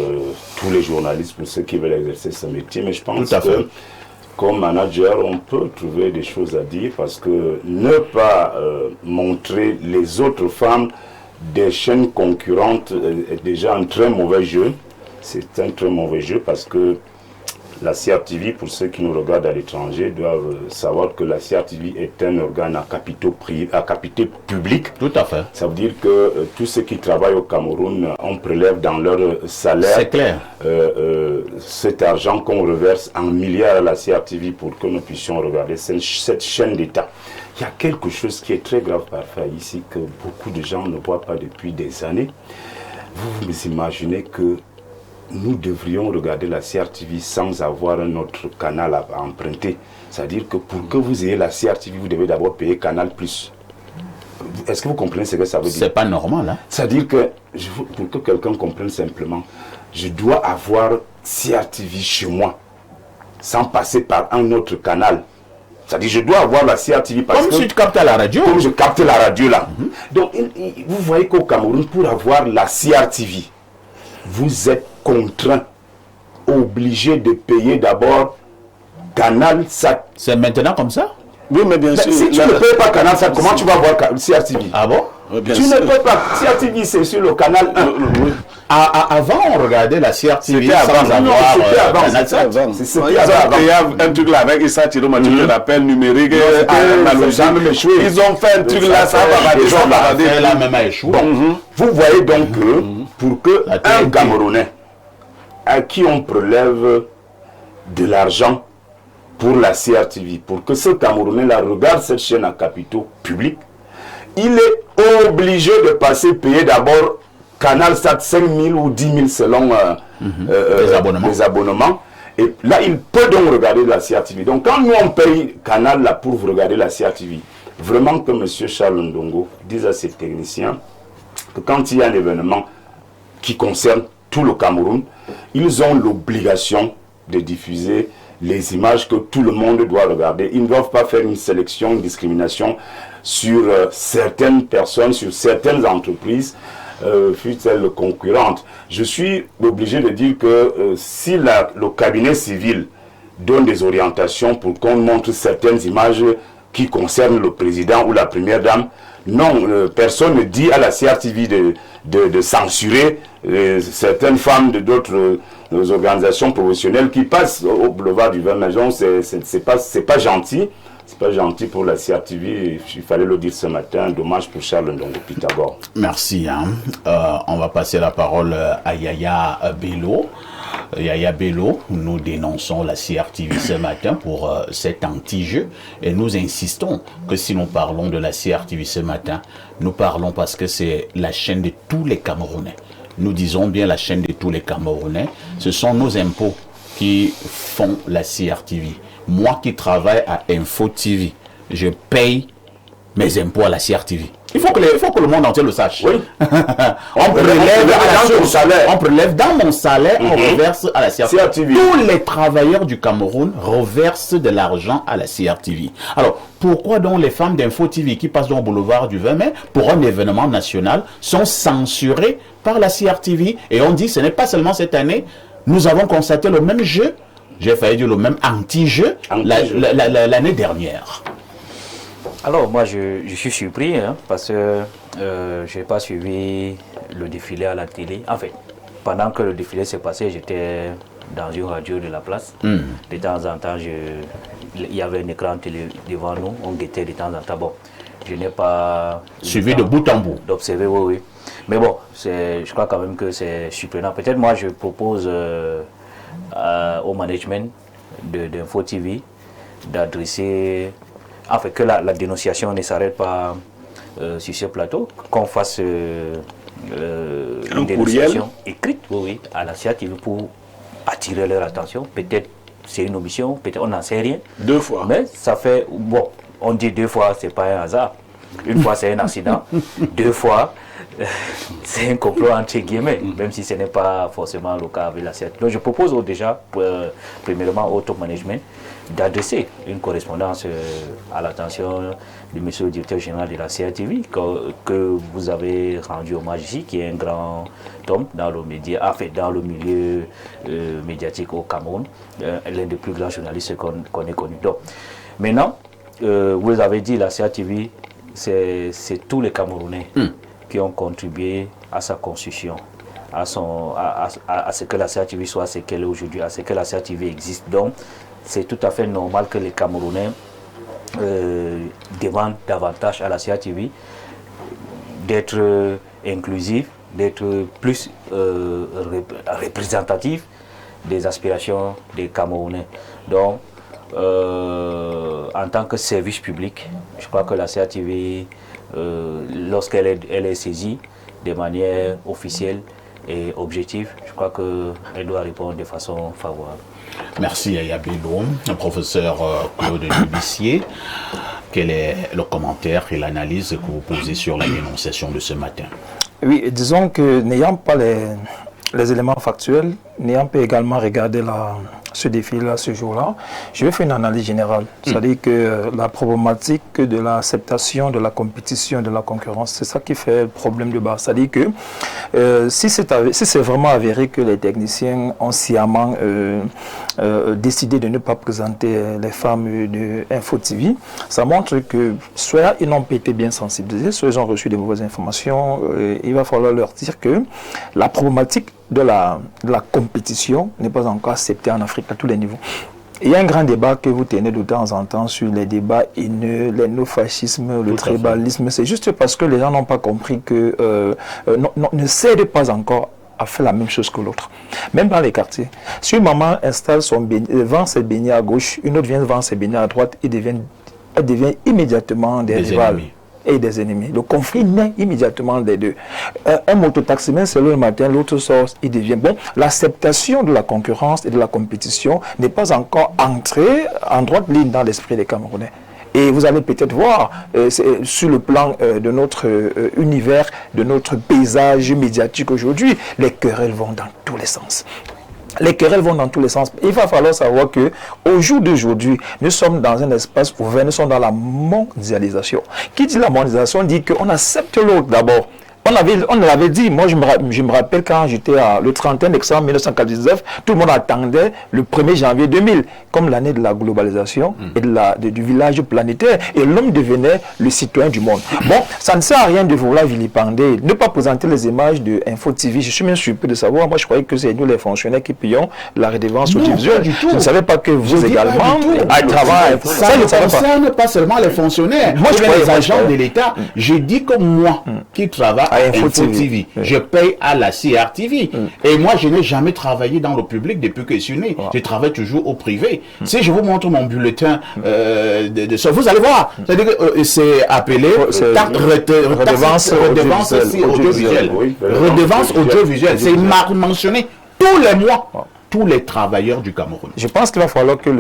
tous les journalistes, pour ceux qui veulent exercer ce métier. Mais je pense que comme manager, on peut trouver des choses à dire parce que ne pas montrer les autres femmes des chaînes concurrentes est déjà un très mauvais jeu. C'est un très mauvais jeu parce que la CRTV, pour ceux qui nous regardent à l'étranger, doivent savoir que la CRTV est un organe à capitaux public. Tout à fait. Ça veut dire que tous ceux qui travaillent au Cameroun, on prélève dans leur salaire. C'est clair. Cet argent qu'on reverse en milliards à la CRTV pour que nous puissions regarder cette chaîne d'État. Il y a quelque chose qui est très grave parfois ici que beaucoup de gens ne voient pas depuis des années. Vous imaginez que nous devrions regarder la CRTV sans avoir un autre canal à emprunter. C'est-à-dire que pour que vous ayez la CRTV, vous devez d'abord payer Canal+. Est-ce que vous comprenez ce que ça veut dire? C'est pas normal, hein? C'est-à-dire que, pour que quelqu'un comprenne simplement, je dois avoir CRTV chez moi, sans passer par un autre canal. C'est-à-dire je dois avoir la CRTV parce comme si tu captes à la radio. Comme je capte la radio là. Donc, vous voyez qu'au Cameroun, pour avoir la CRTV, vous êtes contraint, obligé de payer d'abord Canal Sat. C'est maintenant comme ça? Oui, mais bien sûr. Si tu ne payes pas Canal Sat, comment tu vas voir CRTV? Ah bon? bien Tu sûr. ne peux pas. CRTV, c'est sur le canal 1. Avant, on regardait la CRTV C'était sans avant. Non, avoir c'était avant. Canal C'était 7. avant. C'était Ils ont avant. créé un truc là avec Issa Tiroma, tu te rappelles, numérique, analogique. ça a même échoué. Ils ont fait un truc là, ça va Les gens Après, là même a échoué. Vous voyez donc que pour que La un TNT. Camerounais à qui on prélève de l'argent pour la CRTV, pour que ce Camerounais-là regarde cette chaîne à capitaux publics, il est obligé de passer payer d'abord Canal Sat 5 000 ou 10 000 selon les abonnements. Et là, il peut donc regarder la CRTV. Donc, quand nous, on paye Canal là pour vous regarder la CRTV, vraiment que M. Charles Ndongo dise à ses techniciens que quand il y a un événement qui concerne tout le Cameroun, ils ont l'obligation de diffuser les images que tout le monde doit regarder. Ils ne doivent pas faire une sélection, une discrimination sur certaines personnes, sur certaines entreprises, fût-elles concurrentes. Je suis obligé de dire que si le cabinet civil donne des orientations pour qu'on montre certaines images qui concernent le président ou la première dame, non, personne ne dit à la CRTV de censurer certaines femmes de d'autres organisations professionnelles qui passent au boulevard du 20 mai. C'est pas gentil. C'est pas gentil pour la CRTV, il fallait le dire ce matin. Dommage pour Charles Ndongo Pythagore. Merci. On va passer la parole à Yaya Bello. Yaya Bello, nous dénonçons la CRTV ce matin pour cet anti-jeu et nous insistons que si nous parlons de la CRTV ce matin, nous parlons parce que c'est la chaîne de tous les Camerounais. Nous disons bien la chaîne de tous les Camerounais. Ce sont nos impôts qui font la CRTV. Moi qui travaille à Info TV, je paye mes impôts à la CRTV. Il faut que le monde entier le sache. Oui. on prélève dans mon salaire, on reverse à la CRTV. Tous les travailleurs du Cameroun reversent de l'argent à la CRTV. Alors, pourquoi donc les femmes d'Info TV qui passent dans le boulevard du 20 mai pour un événement national sont censurées par la CRTV? Et on dit, ce n'est pas seulement cette année, nous avons constaté le même jeu, j'ai failli dire le même anti-jeu l'année dernière. Alors moi je suis surpris parce que je n'ai pas suivi le défilé à la télé. En fait, pendant que le défilé s'est passé, j'étais dans une radio de la place. De temps en temps, il y avait un écran télé devant nous, on guettait de temps en temps. Bon, je n'ai pas suivi de bout en bout d'observer, oui. Mais bon, je crois quand même que c'est surprenant. Peut-être moi je propose au management d'Info TV d'adresser, en fait, que la dénonciation ne s'arrête pas sur ce plateau, qu'on fasse une dénonciation écrite à la CRTV pour attirer leur attention. Peut-être c'est une omission, peut-être on n'en sait rien. 2 fois. Mais ça fait, bon, on dit 2 fois, c'est pas un hasard. Une fois c'est un accident, 2 fois c'est un complot entre guillemets, même si ce n'est pas forcément le cas avec la CRTV. Donc je propose déjà, premièrement au top management, d'adresser une correspondance à l'attention du monsieur le directeur général de la CRTV, que vous avez rendu hommage ici, qui est un grand homme dans le média, enfin, dans le milieu médiatique au Cameroun, l'un des plus grands journalistes qu'on ait connu. Donc, maintenant, vous avez dit la CRTV, c'est tous les Camerounais qui ont contribué à sa construction, à ce que la CRTV soit ce qu'elle est aujourd'hui, à ce que la CRTV existe. Donc, c'est tout à fait normal que les Camerounais demandent davantage à la CRTV d'être inclusif, d'être plus représentatif des aspirations des Camerounais. Donc, en tant que service public, je crois que la CRTV, lorsqu'elle est saisie de manière officielle et objective, je crois qu'elle doit répondre de façon favorable. Merci Yaya Bello. Professeur Claude Dubissier, quel est le commentaire et l'analyse que vous posez sur la dénonciation de ce matin? Oui, disons que n'ayant pas les éléments factuels, n'ayant pas également regardé ce défi-là, ce jour-là, je vais faire une analyse générale. C'est-à-dire que la problématique de l'acceptation de la compétition, de la concurrence, c'est ça qui fait le problème de base. C'est-à-dire que si c'est vraiment avéré que les techniciens ont sciemment décidé de ne pas présenter les femmes de Info TV, ça montre que soit ils n'ont pas été bien sensibilisés, soit ils ont reçu des mauvaises informations. Il va falloir leur dire que la problématique de la compétition n'est pas encore acceptée en Afrique à tous les niveaux. Il y a un grand débat que vous tenez de temps en temps sur les débats haineux, le néofascisme, le tribalisme. C'est juste parce que les gens n'ont pas compris que ne cèdent pas encore à faire la même chose que l'autre. Même dans les quartiers. Si une maman installe vend ses beignets à gauche, une autre vient vendre ses beignets à droite, elle devient immédiatement des rivales. Et des ennemis. Le conflit naît immédiatement des deux. Un mototaximan se lève le matin, l'autre sort, il devient bon. L'acceptation de la concurrence et de la compétition n'est pas encore entrée en droite ligne dans l'esprit des Camerounais. Et vous allez peut-être voir, sur le plan de notre univers, de notre paysage médiatique aujourd'hui, les querelles vont dans tous les sens. Les querelles vont dans tous les sens. Il va falloir savoir que au jour d'aujourd'hui, nous sommes dans un espace ouvert, nous sommes dans la mondialisation. Qui dit la mondialisation dit qu'on accepte l'autre d'abord. On l'avait dit, moi je me rappelle quand j'étais le 31 décembre 1999, tout le monde attendait le 1er janvier 2000 comme l'année de la globalisation et du village planétaire. Et l'homme devenait le citoyen du monde. Bon, ça ne sert à rien de vouloir vilipender, ne pas présenter les images de Info TV. Je suis même surpris de savoir, moi je croyais que c'est nous les fonctionnaires qui payons la redevance audiovisuelle. Je ne savais pas que vous également, à travers... Ça ne concerne pas seulement les fonctionnaires, moi je crois les agents de l'État. Je dis que moi qui travaille Info TV. Je paye à la CRTV. Et moi, je n'ai jamais travaillé dans le public depuis que je suis né. Je travaille toujours au privé. Si je vous montre mon bulletin vous allez voir. C'est-à-dire que c'est appelé redevance audiovisuelle. Redevance audiovisuelle. C'est mentionné tous les mois. Tous les travailleurs du Cameroun. Je pense qu'il va falloir que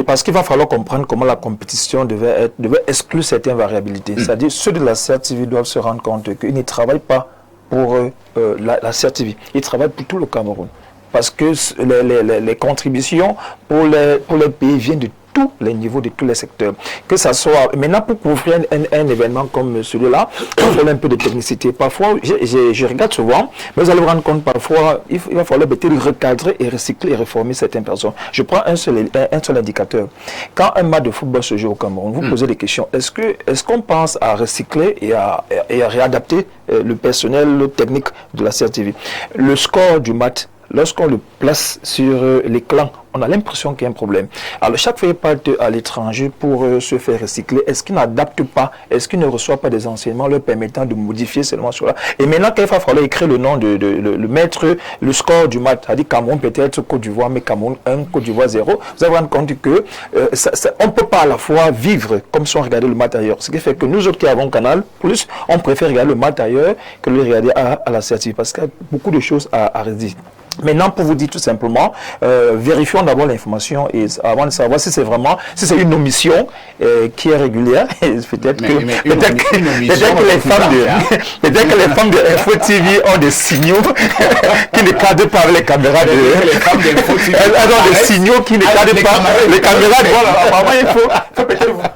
parce qu'il va falloir comprendre comment la compétition devait exclure certaines variabilités. C'est-à-dire ceux de la CRTV doivent se rendre compte qu'ils ne travaillent pas pour la CRTV. Ils travaillent pour tout le Cameroun. Parce que les contributions pour les pays viennent de tous les niveaux, de tous les secteurs. Que ça soit... Maintenant, pour couvrir un événement comme celui-là, il faut un peu de technicité. Parfois, je regarde souvent, mais vous allez vous rendre compte, parfois, il va falloir peut-être recadrer et recycler et réformer certaines personnes. Je prends un seul indicateur. Quand un match de football se joue au Cameroun, vous posez des questions. Est-ce qu'on pense à recycler et à réadapter le personnel technique de la CRTV? Le score du match, lorsqu'on le place sur l'écran, on a l'impression qu'il y a un problème. Alors, chaque fois qu'il part à l'étranger pour se faire recycler, est-ce qu'il n'adapte pas, est-ce qu'il ne reçoit pas des enseignements leur permettant de modifier seulement cela? Et maintenant, quand il va falloir écrire le nom le mettre, le score du match, c'est-à-dire Cameroun peut-être Côte d'Ivoire, mais Cameroun 1, Côte d'Ivoire 0, vous allez vous rendre compte que on ne peut pas à la fois vivre comme si on regardait le match ailleurs. Ce qui fait que nous autres qui avons Canal+, on préfère regarder le match ailleurs que le regarder à la CRTV, parce qu'il y a beaucoup de choses à redire. Maintenant, pour vous dire tout simplement, vérifions d'abord l'information et avant de savoir si c'est une omission qui est régulière. Peut-être que les femmes de Info TV ont des signaux qui ne cadrent pas avec les caméras de Info TV. Elles ont des signaux qui ne cadrent pas les caméras. Voilà, apparemment il faut peut-être voir.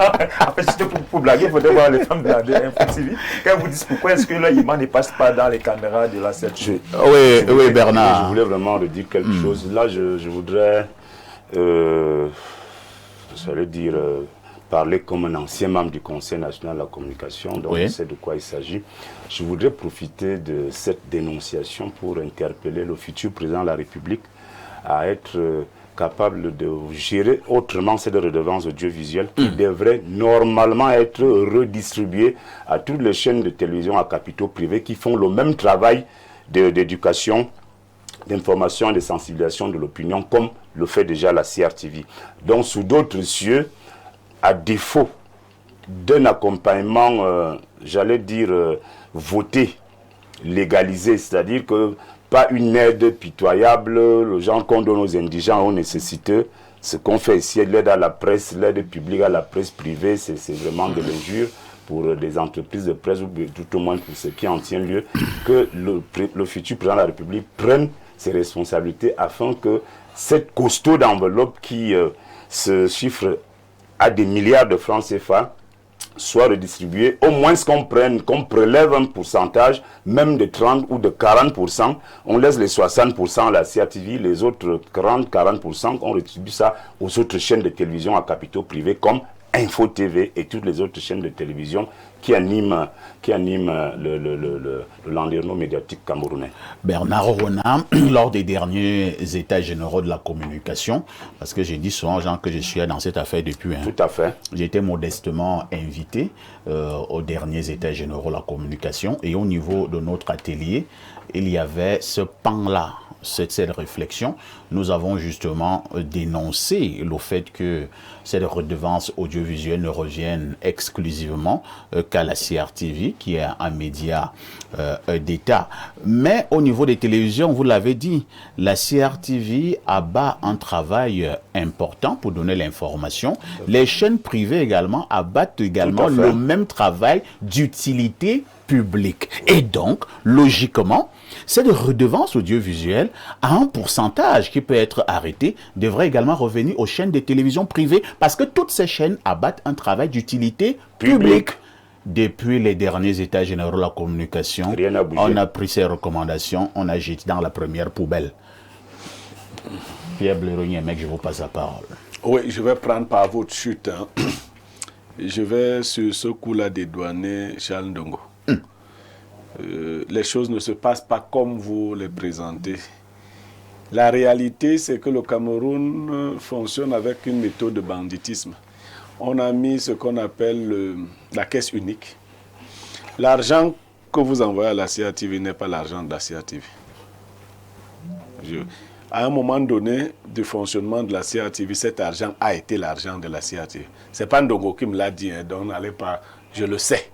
En fait, c'était pour blaguer, il faudrait voir les femmes de Info TV. Quand vous dites pourquoi est-ce que l'image ne passe pas dans les caméras de la CRTV. Oui, Bernard. Je voulais vraiment dire quelque chose. Là, je voudrais, parler comme un ancien membre du Conseil national de la communication, donc je sais de quoi il s'agit. Je voudrais profiter de cette dénonciation pour interpeller le futur président de la République à être capable de gérer autrement cette redevance audiovisuelle qui devrait normalement être redistribuée à toutes les chaînes de télévision à capitaux privés qui font le même travail d'éducation, d'information et de sensibilisation de l'opinion comme le fait déjà la CRTV. Donc sous d'autres cieux, à défaut d'un accompagnement, voté, légalisé, c'est-à-dire que pas une aide pitoyable, le genre qu'on donne aux indigents, aux nécessiteux, ce qu'on fait ici, l'aide à la presse, l'aide publique à la presse privée, c'est vraiment de l'injure pour des entreprises de presse, ou tout au moins pour ce qui en tient lieu, que le futur président de la République prenne ses responsabilités afin que cette costaud d'enveloppe qui se chiffre à des milliards de francs CFA soit redistribuée, au moins qu'on prélève un pourcentage, même de 30 ou de 40%, on laisse les 60% à la CRTV, les autres 40%, on redistribue ça aux autres chaînes de télévision à capitaux privés comme Info TV et toutes les autres chaînes de télévision qui animent le landerneau médiatique camerounais. Bernard Rona, lors des derniers états généraux de la communication, parce que j'ai dit souvent aux gens que je suis dans cette affaire depuis. Tout à fait. J'ai été modestement invité aux derniers états généraux de la communication et au niveau de notre atelier, il y avait ce pan-là, cette réflexion. Nous avons justement dénoncé le fait que cette redevance audiovisuelle ne revienne exclusivement qu'à la CRTV, qui est un média d'État. Mais au niveau des télévisions, vous l'avez dit, la CRTV abat un travail important pour donner l'information. Les chaînes privées également abattent également le même travail d'utilité publique. Et donc, logiquement, cette redevance audiovisuelle à un pourcentage qui peut être arrêté devrait également revenir aux chaînes de télévision privées parce que toutes ces chaînes abattent un travail d'utilité publique. Depuis les derniers états généraux de la communication, on a pris ces recommandations, on a jeté dans la première poubelle. Pierre Bléronier, mec, je vous passe la parole. Oui, je vais prendre par votre chute. Je vais sur ce coup-là dédouaner Charles Ndongo. Les choses ne se passent pas comme vous les présentez. La réalité, c'est que le Cameroun fonctionne avec une méthode de banditisme. On a mis ce qu'on appelle la caisse unique. L'argent que vous envoyez à la CRTV n'est pas l'argent de la CRTV. À un moment donné du fonctionnement de la CRTV, cet argent a été l'argent de la CRTV. Ce n'est pas Ndongo qui me l'a dit, donc n'allez pas, je le sais.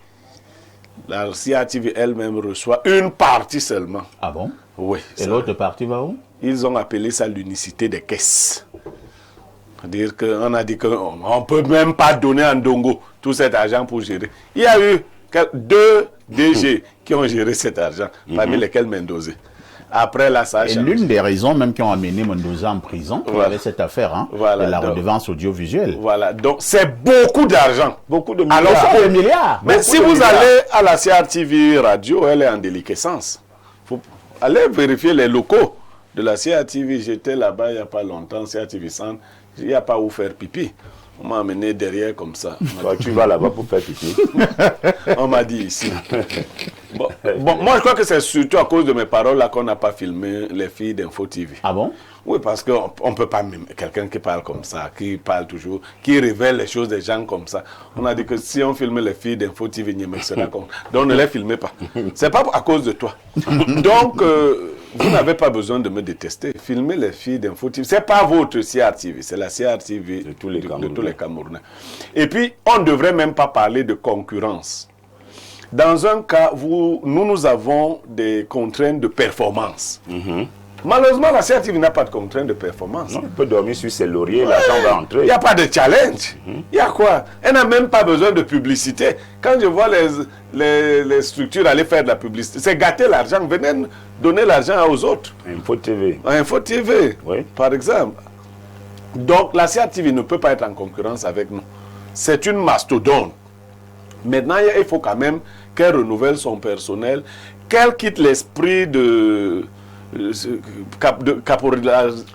La CRTV elle-même reçoit une partie seulement. Ah bon? Oui. Et l'autre partie va où? Ils ont appelé ça l'unicité des caisses. C'est-à-dire qu'on a dit qu'on ne peut même pas donner à Ndongo tout cet argent pour gérer. Il y a eu 2 DG qui ont géré cet argent, parmi lesquels Mendoza. Après la Sacha. Et l'une des raisons même qui ont amené Mendoza en prison, il y avait cette affaire, de la redevance audiovisuelle. Voilà, donc c'est beaucoup d'argent, beaucoup de milliards. Alors c'est des milliards. Mais si vous allez à la CRTV radio, elle est en déliquescence. Il faut aller vérifier les locaux de la CRTV. J'étais là-bas il n'y a pas longtemps, CRTV Centre, il n'y a pas où faire pipi. On m'a amené derrière comme ça. Tu vas là-bas pour faire pipi. On m'a dit ici. Bon, moi je crois que c'est surtout à cause de mes paroles là qu'on n'a pas filmé les filles d'Info TV. Ah bon? Oui, parce qu'on ne peut pas, quelqu'un qui parle comme ça, qui parle toujours, qui révèle les choses des gens comme ça. On a dit que si on filmait les filles d'Info TV, donc ne les filmez pas. C'est pas à cause de toi. Donc, vous n'avez pas besoin de me détester. Filmez les filles d'Info TV. Ce n'est pas votre CRTV, c'est la CRTV de tous les Camerounais. Et puis, on ne devrait même pas parler de concurrence. Dans un cas, nous avons des contraintes de performance. Malheureusement, la CRTV n'a pas de contraintes de performance. Non, on peut dormir sur ses lauriers, l'argent va entrer. Il n'y a pas de challenge. Il y a quoi? Elle n'a même pas besoin de publicité. Quand je vois les structures aller faire de la publicité, c'est gâter l'argent. Venez donner l'argent aux autres. Info TV. Info TV, oui. Par exemple. Donc, la CRTV ne peut pas être en concurrence avec nous. C'est une mastodonte. Maintenant, il faut quand même qu'elle renouvelle son personnel, qu'elle quitte l'esprit de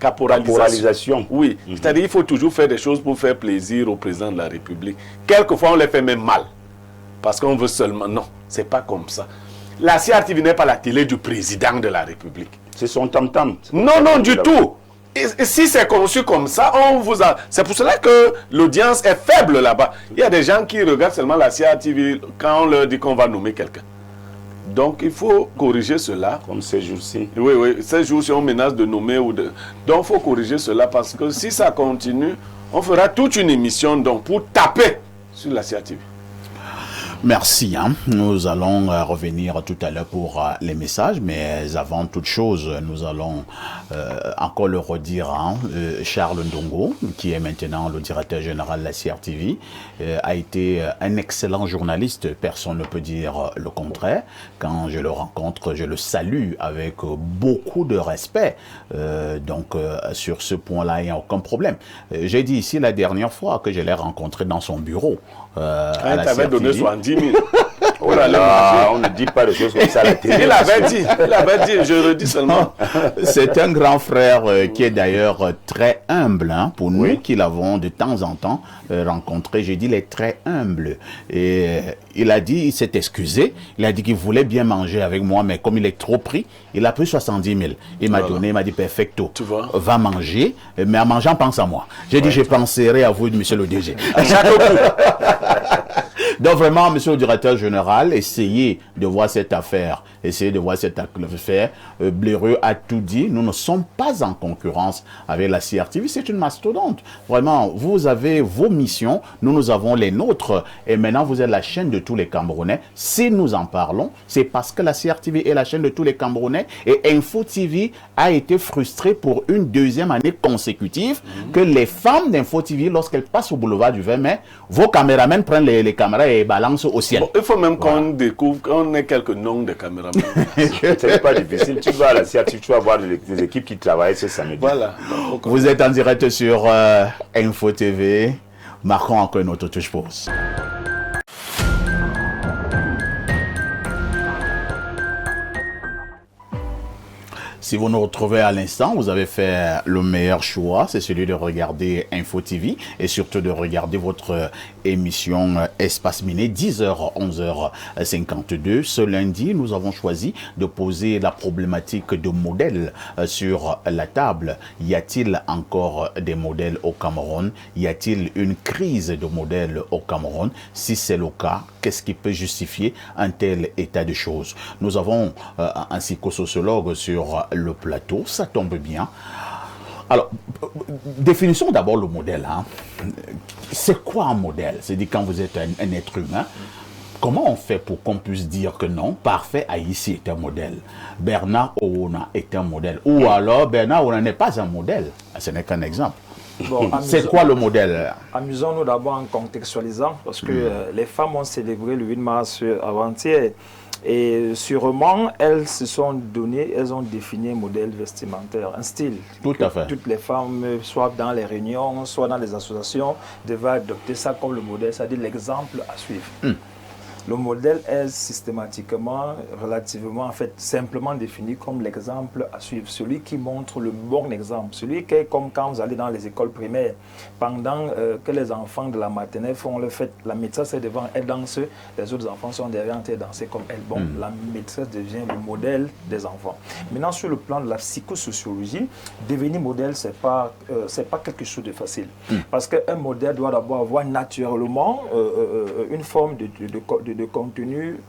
caporalisation. Oui, c'est-à-dire qu'il faut toujours faire des choses pour faire plaisir au président de la République. Quelquefois, on les fait même mal. Parce qu'on veut seulement... Non, c'est pas comme ça. La CRTV n'est pas la télé du président de la République. C'est son tam-tam. Non, non, du tout. Et si c'est conçu comme ça, c'est pour cela que l'audience est faible là-bas. Il y a des gens qui regardent seulement la CRTV quand on leur dit qu'on va nommer quelqu'un. Donc, il faut corriger cela. Comme ces jours-ci. Oui, oui. Ces jours-ci, on menace de nommer ou de... Donc, il faut corriger cela parce que si ça continue, on fera toute une émission donc, pour taper sur la CRTV. Merci. Nous allons revenir tout à l'heure pour les messages, mais avant toute chose, nous allons encore le redire. Charles Ndongo, qui est maintenant le directeur général de la CRTV, a été un excellent journaliste. Personne ne peut dire le contraire. Quand je le rencontre, je le salue avec beaucoup de respect. Donc, sur ce point-là, il n'y a aucun problème. J'ai dit ici la dernière fois que je l'ai rencontré dans son bureau. Quand tu avais donné 70 000. Oh là là, on ne dit pas des choses comme ça à la télé. Il avait dit, je redis seulement. C'est un grand frère qui est d'ailleurs très humble, pour nous qui l'avons de temps en temps rencontré. J'ai dit, il est très humble. Et il a dit, il s'est excusé, il a dit qu'il voulait bien manger avec moi, mais comme il est trop pris, il a pris 70 000. Il m'a donné, il m'a dit, perfecto, tu vois, va manger, mais en mangeant, pense à moi. J'ai dit, je penserai à vous, monsieur le DG. À chaque coup. Donc vraiment, monsieur le directeur général, essayez de voir cette affaire. Essayez de voir cette affaire. Bléreux a tout dit. Nous ne sommes pas en concurrence avec la CRTV. C'est une mastodonte. Vraiment, vous avez vos missions. Nous avons les nôtres. Et maintenant, vous êtes la chaîne de tous les Camerounais. Si nous en parlons, c'est parce que la CRTV est la chaîne de tous les Camerounais. Et Info TV a été frustrée pour une deuxième année consécutive que les femmes d'Info TV, lorsqu'elles passent au boulevard du 20 mai, vos caméramens prennent les caméras et balancent au ciel. Bon, il faut même qu'on découvre, qu'on ait quelques noms de caméramans. C'est pas difficile. Tu vas à la CRTV, tu vas voir les équipes qui travaillent ce samedi. Voilà. Vous êtes en direct sur Info TV. Marquons encore une autre touche pause. Si vous nous retrouvez à l'instant, vous avez fait le meilleur choix, c'est celui de regarder Info TV et surtout de regarder votre émission Espace Miné, 10h, 11h52. Ce lundi, nous avons choisi de poser la problématique de modèles sur la table. Y a-t-il encore des modèles au Cameroun? Y a-t-il une crise de modèles au Cameroun? Si c'est le cas, qu'est-ce qui peut justifier un tel état de choses? Nous avons un psychosociologue sur le plateau, ça tombe bien. Alors, définissons d'abord le modèle. C'est quoi un modèle? C'est-à-dire quand vous êtes un être humain, comment on fait pour qu'on puisse dire que non, Parfait Haïti est un modèle, Bernard Ouna est un modèle, ou alors Bernard Ouna n'est pas un modèle? Ce n'est qu'un exemple. Bon, c'est quoi le modèle? Amusons-nous d'abord en contextualisant, parce que les femmes ont célébré le 8 mars avant-hier. Et sûrement, elles se sont données, elles ont défini un modèle vestimentaire, un style. Tout à fait. Toutes les femmes, soit dans les réunions, soit dans les associations, devaient adopter ça comme le modèle, c'est-à-dire l'exemple à suivre. Le modèle est systématiquement, relativement, en fait, simplement défini comme l'exemple à suivre. Celui qui montre le bon exemple. Celui qui est comme quand vous allez dans les écoles primaires. Pendant que les enfants de la maternelle font le fait, la maîtresse est devant, elle danse, les autres enfants sont derrière en train de danser comme elle. Bon, la maîtresse devient le modèle des enfants. Maintenant, sur le plan de la psychosociologie, devenir modèle, c'est pas quelque chose de facile. Parce qu'un modèle doit d'abord avoir naturellement une forme de contenu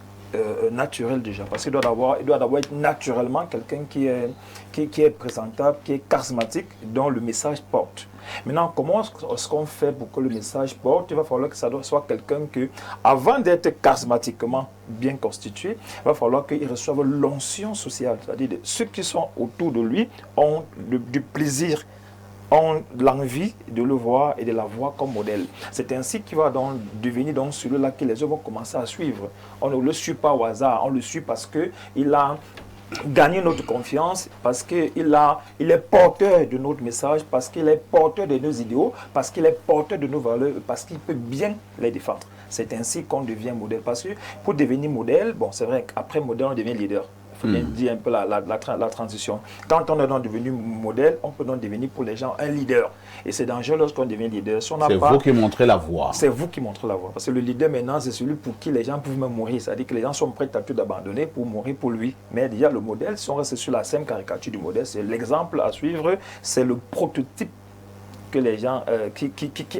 naturel déjà, parce qu'il doit d'abord être naturellement quelqu'un qui est présentable, qui est charismatique, dont le message porte. Maintenant, comment est-ce qu'on fait pour que le message porte? Il va falloir que ça soit quelqu'un que, avant d'être charismatiquement bien constitué, il va falloir qu'il reçoive l'onction sociale, c'est-à-dire ceux qui sont autour de lui ont du plaisir, ont l'envie de le voir et de la voir comme modèle. C'est ainsi qu'il va donc devenir donc celui-là que les autres vont commencer à suivre. On ne le suit pas au hasard, on le suit parce qu'il a gagné notre confiance, parce qu'il est porteur de notre message, parce qu'il est porteur de nos idéaux, parce qu'il est porteur de nos valeurs, parce qu'il peut bien les défendre. C'est ainsi qu'on devient modèle. Parce que pour devenir modèle, bon, c'est vrai qu'après modèle, on devient leader. Il faut bien dire un peu la transition. Quand on est donc devenu modèle, on peut donc devenir pour les gens un leader. Et c'est dangereux lorsqu'on devient leader. Si c'est vous qui montrez la voie. C'est vous qui montrez la voie. Parce que le leader maintenant, c'est celui pour qui les gens peuvent même mourir. C'est-à-dire que les gens sont prêts à tout abandonner pour mourir pour lui. Mais déjà, le modèle, si on reste sur la simple caricature du modèle, c'est l'exemple à suivre, c'est le prototype que les gens qui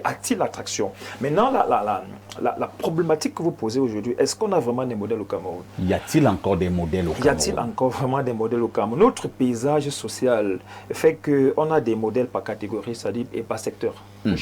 attire l'attraction. Maintenant, la problématique que vous posez aujourd'hui, est-ce qu'on a vraiment des modèles au Cameroun? Y a-t-il encore des modèles au Cameroun? Y a-t-il encore vraiment des modèles au Cameroun? Notre paysage social fait qu'on a des modèles par catégorie, c'est-à-dire et par secteur.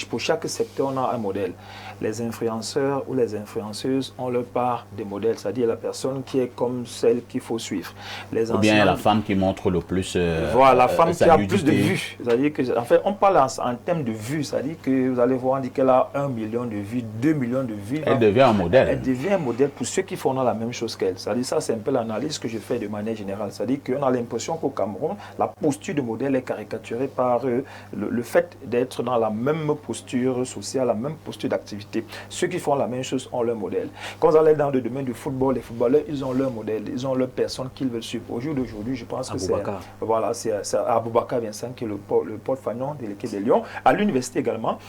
Pour chaque secteur, on a un modèle. Les influenceurs ou les influenceuses ont leur part des modèles, c'est-à-dire la personne qui est comme celle qu'il faut suivre. Ou bien la femme qui montre le plus voilà, la femme qui a plus de vues. C'est-à-dire que, en fait, on parle en termes de vues, c'est-à-dire que vous allez voir, on dit qu'elle a 1 million de vues, 2 millions de vues. Elle devient un modèle. Elle devient un modèle pour ceux qui font la même chose qu'elle. C'est-à-dire ça, c'est un peu l'analyse que je fais de manière générale. C'est-à-dire qu'on a l'impression qu'au Cameroun, la posture de modèle est caricaturée par le fait d'être dans la même posture sociale, la même posture d'activité. Ceux qui font la même chose ont leur modèle. Quand vous allez dans le domaine du football, les footballeurs, ils ont leur modèle, ils ont leur personne qu'ils veulent suivre. Au jour d'aujourd'hui, je pense que c'est Aboubakar Vincent qui est le porte-fanion de l'équipe des Lions. À l'université également,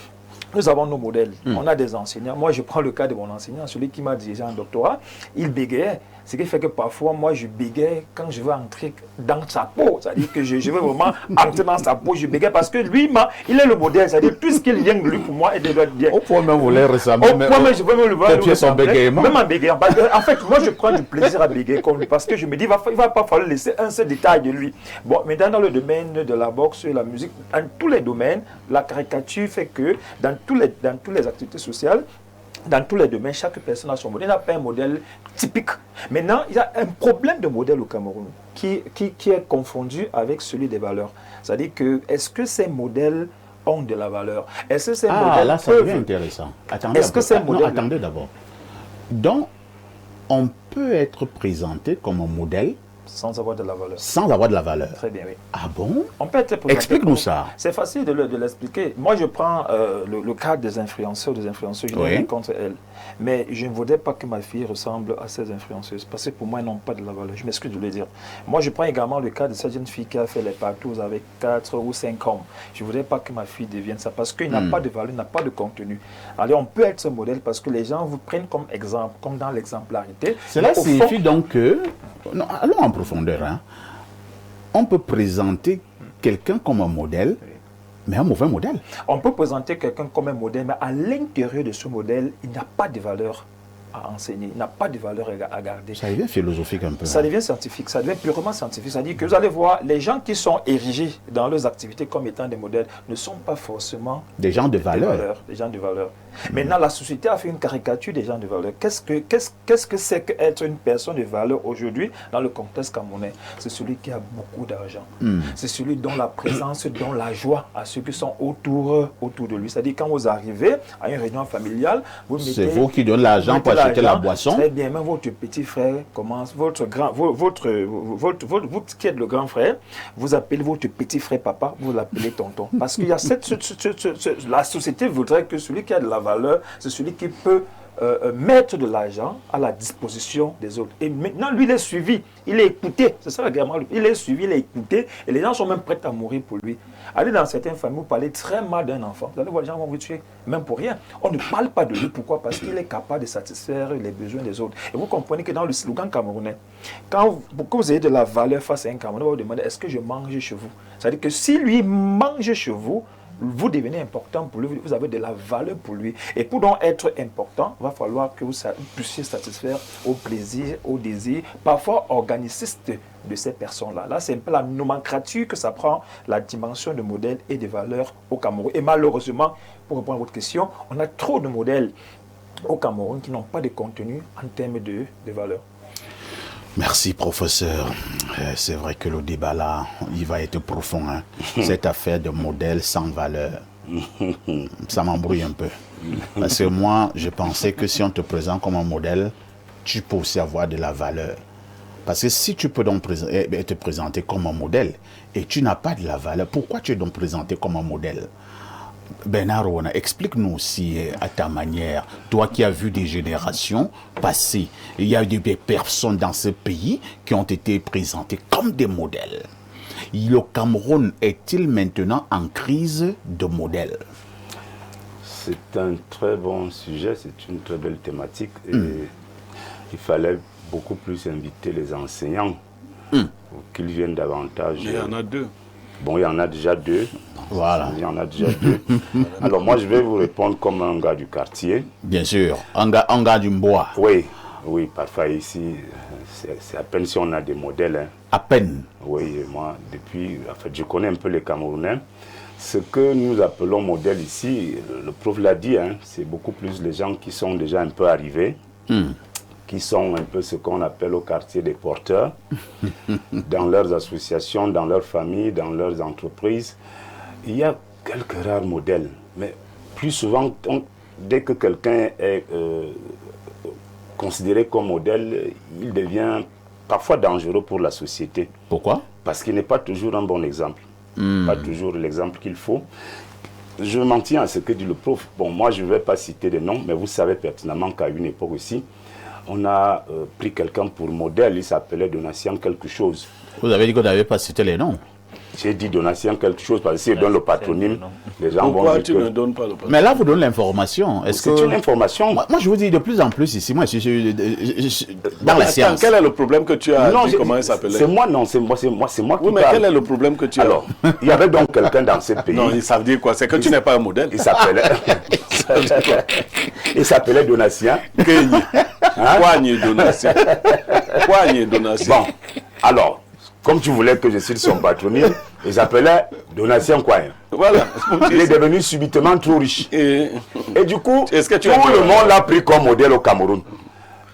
nous avons nos modèles. On a des enseignants. Moi, je prends le cas de mon enseignant, celui qui m'a dirigé en doctorat. Il bégayait. Ce qui fait que parfois, moi, je bégaye quand je veux entrer dans sa peau. C'est-à-dire que je veux vraiment entrer dans sa peau. Je bégaye parce que lui, il est le modèle. C'est-à-dire tout ce qu'il vient de lui pour moi, il doit être bien. Au point même, vous l'avez récemment. Au point même, je veux même le voir. Bégayement. Même en bégayant. En fait, moi, je prends du plaisir à bégayer comme lui parce que je me dis, il ne va pas falloir laisser un seul détail de lui. Bon, maintenant, dans le domaine de la boxe, la musique, dans tous les domaines, la caricature fait que dans tous les activités sociales, dans tous les domaines, chaque personne a son modèle. Il n'y a pas un modèle typique. Maintenant, il y a un problème de modèle au Cameroun qui est confondu avec celui des valeurs. C'est-à-dire que, est-ce que ces modèles ont de la valeur? Est-ce que ces modèles là, ça devient intéressant. Attendez, attendez d'abord. Donc, on peut être présenté comme un modèle sans avoir de la valeur. Sans avoir de la valeur. Très bien, oui. Ah bon? On peut être explique-nous ça. C'est facile de l'expliquer. Moi, je prends le cas des influenceurs, je n'ai rien contre elles. Mais je ne voudrais pas que ma fille ressemble à ces influenceuses, parce que pour moi, elles n'ont pas de la valeur. Je m'excuse de le dire. Moi, je prends également le cas de cette jeune fille qui a fait les partous avec 4 ou 5 hommes. Je ne voudrais pas que ma fille devienne ça, parce qu'il n'a pas de valeur, il n'a pas de contenu. Alors, on peut être ce modèle parce que les gens vous prennent comme exemple, comme dans l'exemplarité. Cela signifie donc que... Non, allons en profondeur. Hein. On peut présenter quelqu'un comme un modèle, mais un mauvais modèle. On peut présenter quelqu'un comme un modèle, mais à l'intérieur de ce modèle, il n'y a pas de valeur à enseigner, il n'a pas de valeur à garder. Ça devient philosophique un peu. Ça devient scientifique, ça devient purement scientifique. C'est-à-dire que vous allez voir, les gens qui sont érigés dans leurs activités comme étant des modèles ne sont pas forcément des gens de valeur. Des gens de valeur. Maintenant, la société a fait une caricature des gens de valeur. Qu'est-ce que c'est qu'être une personne de valeur aujourd'hui dans le contexte camerounais? C'est celui qui a beaucoup d'argent. C'est celui dont la présence donne la joie à ceux qui sont autour de lui. C'est-à-dire quand vous arrivez à une réunion familiale, vous mettez... C'est vous qui donnez l'argent pour acheter la boisson. Très bien, même votre petit frère commence, vous qui êtes le grand frère, vous appelez votre petit frère papa, vous l'appelez tonton. Parce qu'il y a la société voudrait que celui qui a de la valeur, c'est celui qui peut mettre de l'argent à la disposition des autres. Et maintenant, lui, il est suivi, il est écouté. C'est ça l'agrément. Il est suivi, il est écouté. Et les gens sont même prêts à mourir pour lui. Allez dans certaines familles, vous parlez très mal d'un enfant. Vous allez voir, les gens vont vous tuer, même pour rien. On ne parle pas de lui. Pourquoi? Parce qu'il est capable de satisfaire les besoins des autres. Et vous comprenez que dans le slogan camerounais, pour que vous ayez de la valeur face à un Camerounais, vous vous demandez, est-ce que je mange chez vous? C'est-à-dire que si lui mange chez vous, vous devenez important pour lui, vous avez de la valeur pour lui. Et pour donc être important, il va falloir que vous puissiez satisfaire au plaisir, au désir, parfois organiciste de ces personnes-là. Là, c'est un peu la nomenclature que ça prend, la dimension de modèles et de valeurs au Cameroun. Et malheureusement, pour répondre à votre question, on a trop de modèles au Cameroun qui n'ont pas de contenu en termes de valeurs. Merci, professeur. C'est vrai que le débat là, il va être profond. Hein. Cette affaire de modèle sans valeur, ça m'embrouille un peu. Parce que moi, je pensais que si on te présente comme un modèle, tu peux aussi avoir de la valeur. Parce que si tu peux donc te présenter comme un modèle et tu n'as pas de la valeur, pourquoi tu es donc présenté comme un modèle? Bernard Rona, explique-nous aussi à ta manière, toi qui as vu des générations passer, il y a des personnes dans ce pays qui ont été présentées comme des modèles. Le Cameroun est-il maintenant en crise de modèles? C'est un très bon sujet, c'est une très belle thématique et il fallait beaucoup plus inviter les enseignants pour qu'ils viennent davantage. Il y en a deux. Bon, il y en a déjà deux. Voilà. Il y en a déjà deux. Alors moi, je vais vous répondre comme un gars du quartier. Bien sûr, un gars du bois. Oui, parfois ici, c'est à peine si on a des modèles. Hein. À peine. Oui, moi, depuis, en fait, je connais un peu les Camerounais. ce que nous appelons modèle ici, le prof l'a dit, hein, c'est beaucoup plus les gens qui sont déjà un peu arrivés, qui sont un peu ce qu'on appelle au quartier des porteurs, dans leurs associations, dans leurs familles, dans leurs entreprises. Il y a quelques rares modèles, mais plus souvent, dès que quelqu'un est considéré comme modèle, il devient parfois dangereux pour la société. Pourquoi? Parce qu'il n'est pas toujours un bon exemple. Pas toujours l'exemple qu'il faut. Je m'en tiens à ce que dit le prof. Bon, moi, je ne vais pas citer des noms, mais vous savez pertinemment qu'à une époque aussi, on a pris quelqu'un pour modèle. Il s'appelait Donatien quelque chose. Vous avez dit qu'on n'avait pas cité les noms. J'ai dit Donatien quelque chose, parce que si je donne le patronyme, les gens Pourquoi vont dire tu que... ne donnes pas le patronyme? Mais là, vous donnez l'information. C'est une information. Moi, je vous dis de plus en plus ici, moi, je suis dans la science. Quel est le problème que tu as? Non, comment il s'appelait? C'est moi, non, c'est moi qui Oui, mais parle. quel est le problème que tu as? Alors, il y avait donc quelqu'un dans ce pays. Non, ça veut dire quoi? C'est que tu n'es pas un modèle. Il s'appelait Donatien. Kenny. Poignée Donatien. Poignée Donatien. Bon, alors, comme tu voulais que je cite son patronyme, il s'appelait Donatien Kouayen. Voilà. Il est devenu subitement trop riche. Et du coup, Est-ce que tout le monde l'a pris comme modèle au Cameroun.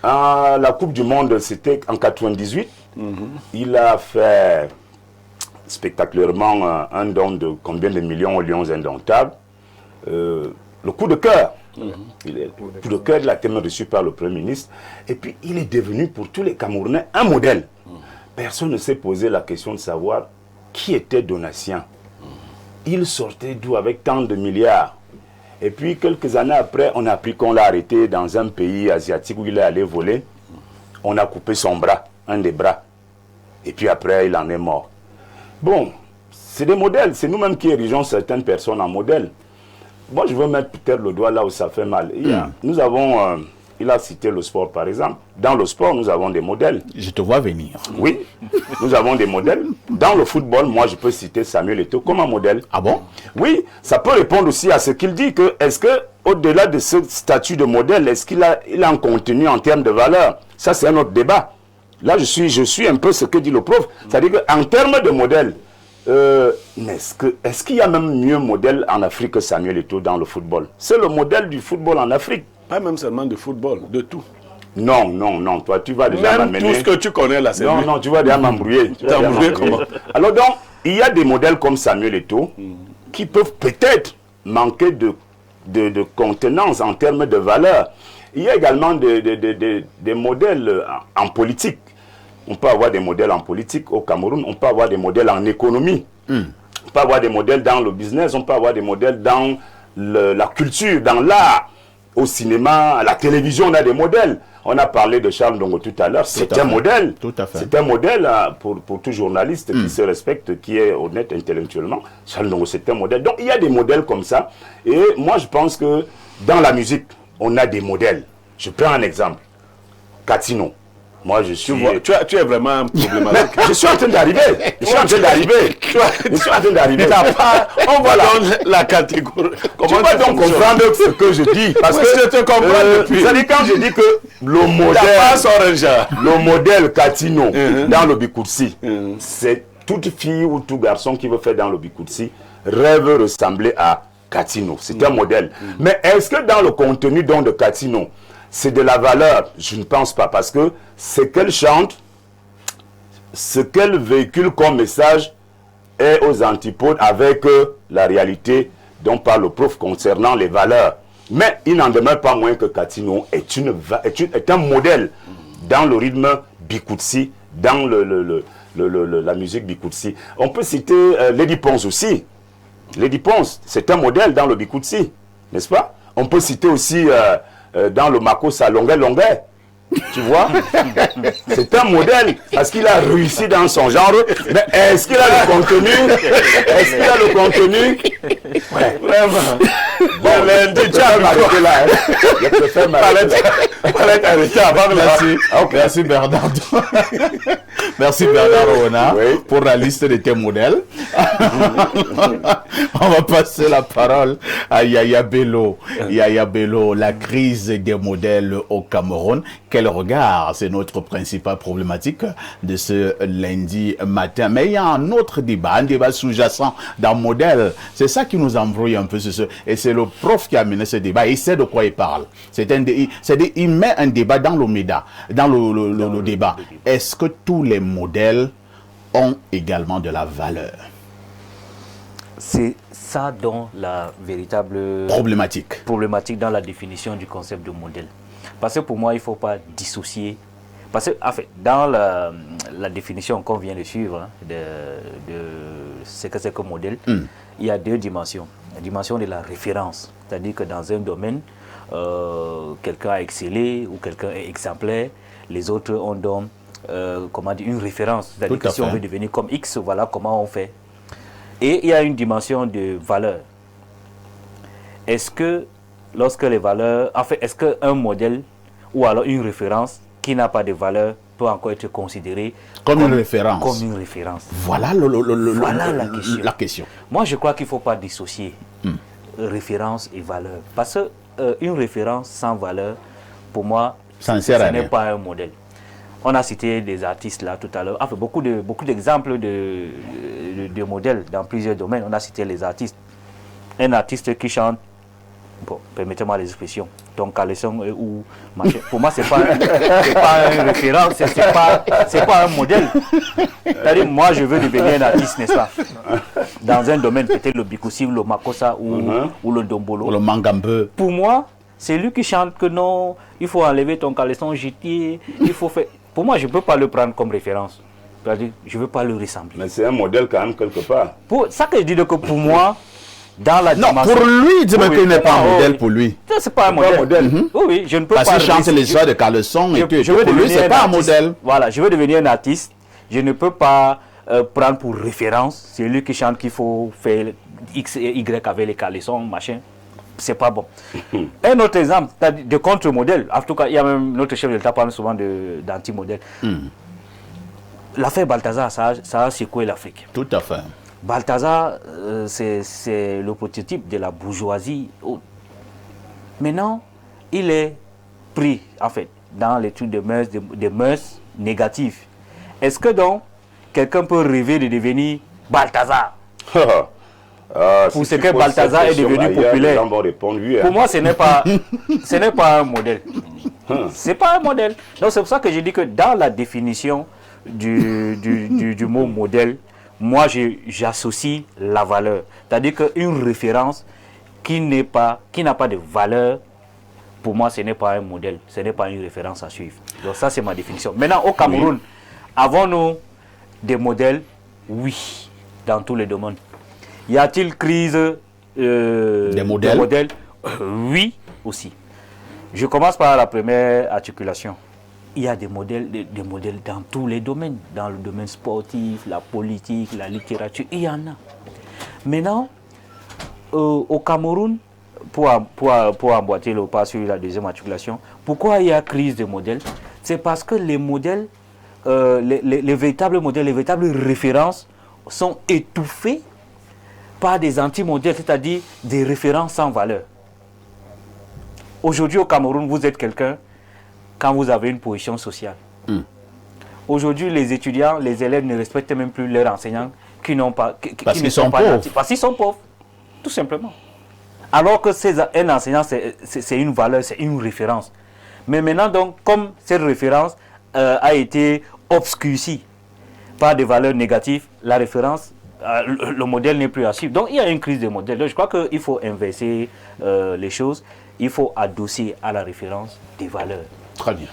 La Coupe du Monde, c'était en 98. Il a fait spectaculairement un don de combien de millions aux Lions indomptables. Le coup de cœur. Le coup de cœur, il a été reçu par le Premier ministre. Et puis, il est devenu pour tous les Camerounais un modèle. Personne ne s'est posé la question de savoir qui était Donatien. Il sortait d'où avec tant de milliards. Et puis, quelques années après, on a appris qu'on l'a arrêté dans un pays asiatique où il est allé voler. On a coupé son bras, un des bras. Et puis après, il en est mort. Bon, c'est des modèles. C'est nous-mêmes qui érigeons certaines personnes en modèle. Moi, je veux mettre peut-être le doigt là où ça fait mal. Nous avons... il a cité le sport, par exemple. Dans le sport, nous avons des modèles. Je te vois venir. Oui, nous avons des modèles. Dans le football, moi, je peux citer Samuel Eto'o comme un modèle. Ah bon? Oui, ça peut répondre aussi à ce qu'il dit, que est-ce que au-delà de ce statut de modèle, est-ce qu'il a un contenu en termes de valeur? Ça, c'est un autre débat. Là, je suis un peu ce que dit le prof. C'est-à-dire qu'en termes de modèle, est-ce qu'il y a même mieux modèle en Afrique que Samuel Eto'o dans le football? C'est le modèle du football en Afrique. Pas même seulement de football, de tout. Non, toi, tu vas déjà Même m'amener... tout ce que tu connais là, c'est lui. Non, tu vas déjà m'embrouiller. T'embrouiller comment? Alors donc, il y a des modèles comme Samuel Eto'o qui peuvent peut-être manquer de contenance en termes de valeur. Il y a également des modèles en politique. On peut avoir des modèles en politique au Cameroun, on peut avoir des modèles en économie, on peut avoir des modèles dans le business, on peut avoir des modèles dans la culture, dans l'art. Au cinéma, à la télévision, on a des modèles. On a parlé de Charles Ndongo tout à l'heure. C'est un modèle. Tout à fait. C'est un modèle pour tout journaliste qui se respecte, qui est honnête intellectuellement. Charles Ndongo, c'est un modèle. Donc, il y a des modèles comme ça. Et moi, je pense que dans la musique, on a des modèles. Je prends un exemple. Katino. Moi, je suis... Tu es vraiment problématique. Je suis en train d'arriver. Je suis en train d'arriver. On va dans la catégorie. Tu vas donc comprendre ce que je dis. Parce que je te comprends depuis. C'est-à-dire quand je dis que le modèle Katino dans le Bikutsi, c'est toute fille ou tout garçon qui veut faire dans le Bikutsi rêve ressembler à Katino. C'est un modèle. Mais est-ce que dans le contenu donc de Katino, c'est de la valeur? Je ne pense pas, parce que ce qu'elle chante, ce qu'elle véhicule comme message est aux antipodes avec la réalité dont parle le prof concernant les valeurs. Mais il n'en demeure pas moins que Katino est un modèle dans le rythme Bikutsi, dans la musique Bikutsi. On peut citer Lady Ponce aussi. Lady Ponce, c'est un modèle dans le Bikutsi, n'est-ce pas? On peut citer aussi... dans le Makossa Longuet, tu vois, c'est un modèle parce qu'il a réussi dans son genre. Mais est-ce qu'il a le contenu? Est-ce qu'il a le contenu? Ouais. Vraiment. Bon, lundi, tu as m'arrêter là. Je préfère m'arrêter. Merci Bernardo. Merci Bernard Ona Oui. pour la liste de tes modèles. On va passer la parole à Yaya Bello. Yaya Bello, la crise des modèles au Cameroun. Quel regard? C'est notre principale problématique de ce lundi matin. Mais il y a un autre débat, un débat sous-jacent d'un modèle. C'est ça qui nous embrouille un peu. Et c'est le prof qui a mené ce débat. Il sait de quoi il parle. Il met un débat dans le MEDA, dans le débat. Est-ce que tous les modèles ont également de la valeur? C'est ça dont la véritable problématique dans la définition du concept de modèle. Parce que pour moi, il ne faut pas dissocier. Parce que, en fait, dans la définition qu'on vient de suivre de ce que c'est que modèle, il y a deux dimensions. La dimension de la référence, c'est-à-dire que dans un domaine, quelqu'un a excellé ou quelqu'un est exemplaire, les autres ont donc une référence. C'est-à-dire que si on veut devenir comme X, voilà comment on fait. Et il y a une dimension de valeur. Est-ce que lorsque les valeurs, en fait, est-ce qu'un modèle ou alors une référence qui n'a pas de valeur peut encore être considérée comme une référence? Comme une référence. Voilà, Voilà la question. Moi, je crois qu'il ne faut pas dissocier référence et valeur. Parce qu'une référence sans valeur, pour moi, ce n'est pas un modèle. On a cité des artistes là tout à l'heure. Enfin, beaucoup d'exemples de modèles dans plusieurs domaines. On a cité les artistes. Un artiste qui chante, bon, permettez-moi les expressions, ton caleçon ou machin. Pour moi, c'est pas une référence, c'est pas un modèle. C'est-à-dire, moi, je veux devenir un artiste, n'est-ce pas? Dans un domaine, peut-être le bikoussi, le makossa ou le dombolo. Ou le mangambe. Pour moi, c'est lui qui chante que non, il faut enlever ton caleçon jeté, il faut faire. Pour moi, je ne peux pas le prendre comme référence. C'est-à-dire, je ne veux pas le ressembler. Mais c'est un modèle quand même quelque part. Pour ça que je dis que pour moi, dans la dimension... Non, pour lui, dis-moi qu'il n'est pas un modèle pour lui. C'est pas un modèle. Oui, je ne peux pas... Parce qu'il chante les histoires de caleçon et tout. Pour lui, c'est pas un modèle. Voilà, je veux devenir un artiste. Je ne peux pas prendre pour référence. C'est lui qui chante qu'il faut faire X et Y avec les caleçons, machin. C'est pas bon. Un autre exemple de contre-modèle, en tout cas, il y a même notre chef de l'État parle souvent d'anti-modèle. L'affaire Balthazar, ça a secoué l'Afrique. Tout à fait. Balthazar, c'est le prototype de la bourgeoisie. Maintenant, il est pris, en fait, dans l'étude des mœurs négatives. Est-ce que donc, quelqu'un peut rêver de devenir Balthazar? Pour ce que Balthazar est devenu populaire. Pour moi, ce n'est pas un modèle. C'est pas un modèle. Donc c'est pour ça que je dis que dans la définition du mot modèle, moi j'associe la valeur. C'est-à-dire qu'une référence qui n'a pas de valeur, pour moi ce n'est pas un modèle, ce n'est pas une référence à suivre. Donc ça c'est ma définition. Maintenant au Cameroun, avons-nous des modèles? Oui, dans tous les domaines. Y a-t-il crise des modèles? Oui, aussi. Je commence par la première articulation. Il y a des modèles dans tous les domaines. Dans le domaine sportif, la politique, la littérature, il y en a. Maintenant, au Cameroun, pour emboîter le pas sur la deuxième articulation, pourquoi il y a crise de modèles? C'est parce que les modèles, les véritables modèles, les véritables références sont étouffés par des anti-modèles, c'est-à-dire des références sans valeur. Aujourd'hui au Cameroun, vous êtes quelqu'un quand vous avez une position sociale. Aujourd'hui, les étudiants, les élèves ne respectent même plus leurs enseignants qui n'ont pas... Parce qu'ils sont pauvres. Parce qu'ils sont pauvres, tout simplement. Alors que un enseignant, c'est une valeur, c'est une référence. Mais maintenant, donc, comme cette référence a été obscurcie par des valeurs négatives, la référence... le modèle n'est plus à suivre. Donc il y a une crise de modèle. Donc, je crois qu'il faut inverser les choses. Il faut adosser à la référence des valeurs. Très bien.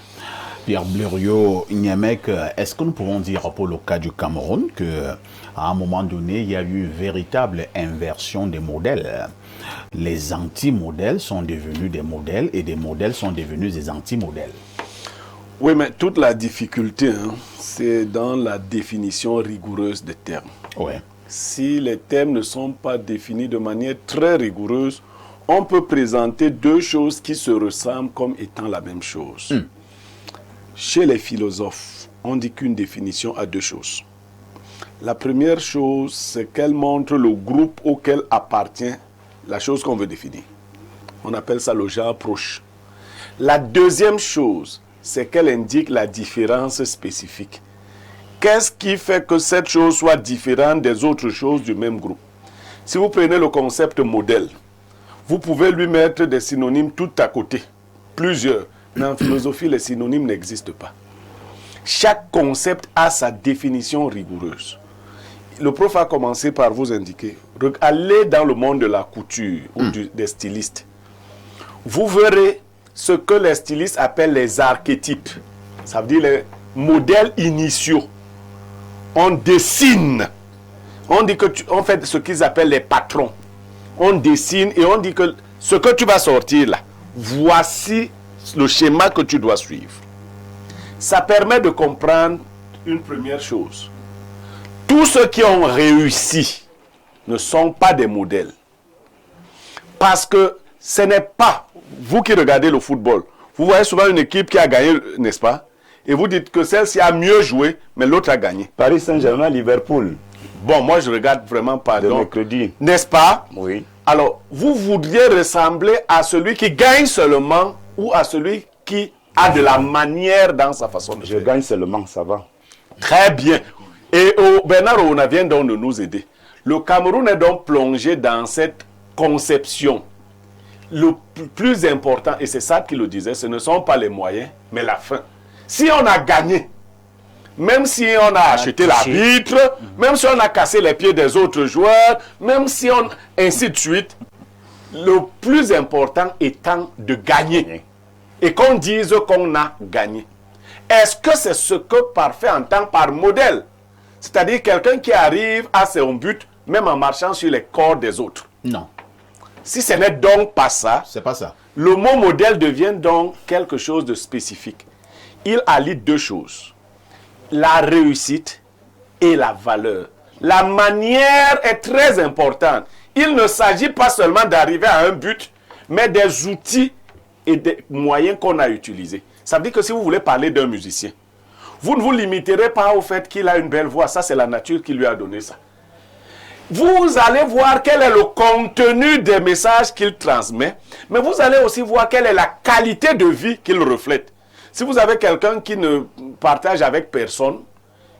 Pierre Blériot, Niamek, est-ce que nous pouvons dire pour le cas du Cameroun qu'à un moment donné, il y a eu une véritable inversion des modèles? Les anti-modèles sont devenus des modèles et des modèles sont devenus des anti-modèles. Oui, mais toute la difficulté, c'est dans la définition rigoureuse des termes. Ouais. Si les termes ne sont pas définis de manière très rigoureuse, on peut présenter deux choses qui se ressemblent comme étant la même chose. Chez les philosophes, on dit qu'une définition a deux choses. La première chose, c'est qu'elle montre le groupe auquel appartient la chose qu'on veut définir. On appelle ça le genre proche. La deuxième chose, c'est qu'elle indique la différence spécifique. Qu'est-ce qui fait que cette chose soit différente des autres choses du même groupe? Si vous prenez le concept modèle, vous pouvez lui mettre des synonymes tout à côté, plusieurs. Mais en philosophie, les synonymes n'existent pas. Chaque concept a sa définition rigoureuse. Le prof a commencé par vous indiquer, allez dans le monde de la couture ou des stylistes. Vous verrez ce que les stylistes appellent les archétypes. Ça veut dire les modèles initiaux. On dessine. On dit que on fait ce qu'ils appellent les patrons. On dessine et on dit que ce que tu vas sortir là, voici le schéma que tu dois suivre. Ça permet de comprendre une première chose. Tous ceux qui ont réussi ne sont pas des modèles. Parce que ce n'est pas, vous qui regardez le football, vous voyez souvent une équipe qui a gagné, n'est-ce pas? Et vous dites que celle-ci a mieux joué, mais l'autre a gagné. Paris Saint-Germain, Liverpool. Bon, moi je regarde vraiment pas. De mercredi. N'est-ce pas? Oui. Alors, vous voudriez ressembler à celui qui gagne seulement ou à celui qui a de la manière dans sa façon de faire? Je gagne seulement, ça va. Très bien. Et Bernard Ouna vient donc de nous aider. Le Cameroun est donc plongé dans cette conception. Le plus important, et c'est ça qu'il le disait, ce ne sont pas les moyens, mais la fin. Si on a gagné, même si on a acheté l'arbitre, même si on a cassé les pieds des autres joueurs, même si on... ainsi de suite, le plus important étant de gagner. Et qu'on dise qu'on a gagné. Est-ce que c'est ce que Parfait entend par modèle? C'est-à-dire quelqu'un qui arrive à son but, même en marchant sur les corps des autres. Non. Si ce n'est donc pas ça, c'est pas ça. Le mot modèle devient donc quelque chose de spécifique. Il allie deux choses. La réussite et la valeur. La manière est très importante. Il ne s'agit pas seulement d'arriver à un but, mais des outils et des moyens qu'on a utilisés. Ça veut dire que si vous voulez parler d'un musicien, vous ne vous limiterez pas au fait qu'il a une belle voix. Ça, c'est la nature qui lui a donné ça. Vous allez voir quel est le contenu des messages qu'il transmet, mais vous allez aussi voir quelle est la qualité de vie qu'il reflète. Si vous avez quelqu'un qui ne partage avec personne,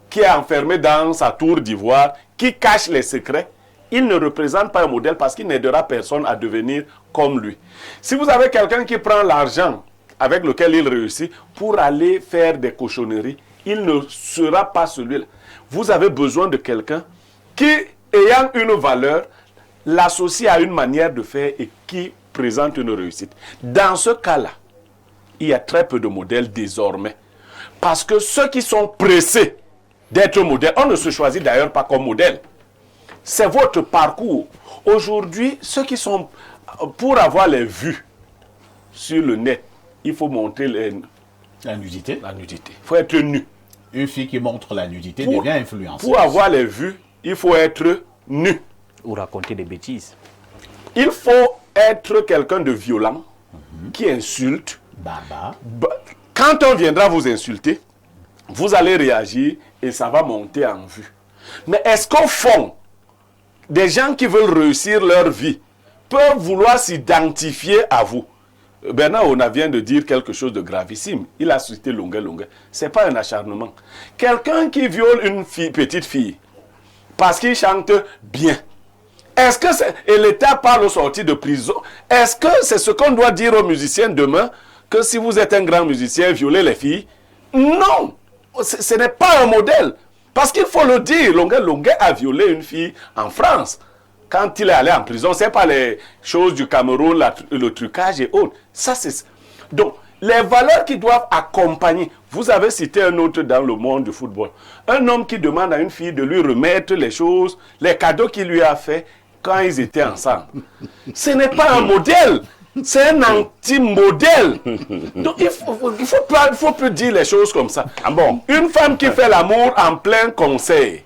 qui est enfermé dans sa tour d'ivoire, qui cache les secrets, il ne représente pas un modèle parce qu'il n'aidera personne à devenir comme lui. Si vous avez quelqu'un qui prend l'argent avec lequel il réussit pour aller faire des cochonneries, il ne sera pas celui-là. Vous avez besoin de quelqu'un qui, ayant une valeur, l'associe à une manière de faire et qui présente une réussite. Dans ce cas-là, il y a très peu de modèles désormais. Parce que ceux qui sont pressés d'être modèles, on ne se choisit d'ailleurs pas comme modèle. C'est votre parcours. Aujourd'hui, ceux qui sont... Pour avoir les vues sur le net, il faut montrer la nudité. La nudité. Il faut être nu. Une fille qui montre la nudité devient influenceuse. Pour avoir les vues, il faut être nu. Ou raconter des bêtises. Il faut être quelqu'un de violent, qui insulte. Baba. Quand on viendra vous insulter, vous allez réagir et ça va monter en vue. Mais est-ce qu'au fond, des gens qui veulent réussir leur vie peuvent vouloir s'identifier à vous? Bernard Ouna vient de dire quelque chose de gravissime. Il a cité Longuet. Ce n'est pas un acharnement. Quelqu'un qui viole une petite fille parce qu'il chante bien. Est-ce que c'est... Et l'État parle aux sorties de prison. Est-ce que c'est ce qu'on doit dire aux musiciens demain? Que si vous êtes un grand musicien, violer les filles? Non! Ce n'est pas un modèle. Parce qu'il faut le dire. Longuet a violé une fille en France. Quand il est allé en prison, ce n'est pas les choses du Cameroun, le trucage et autres. Ça, c'est... Donc, les valeurs qui doivent accompagner. Vous avez cité un autre dans le monde du football. Un homme qui demande à une fille de lui remettre les choses, les cadeaux qu'il lui a fait quand ils étaient ensemble. Ce n'est pas un modèle. C'est un anti-modèle. Donc, il faut plus dire les choses comme ça. Ah bon? Une femme qui fait l'amour en plein concert,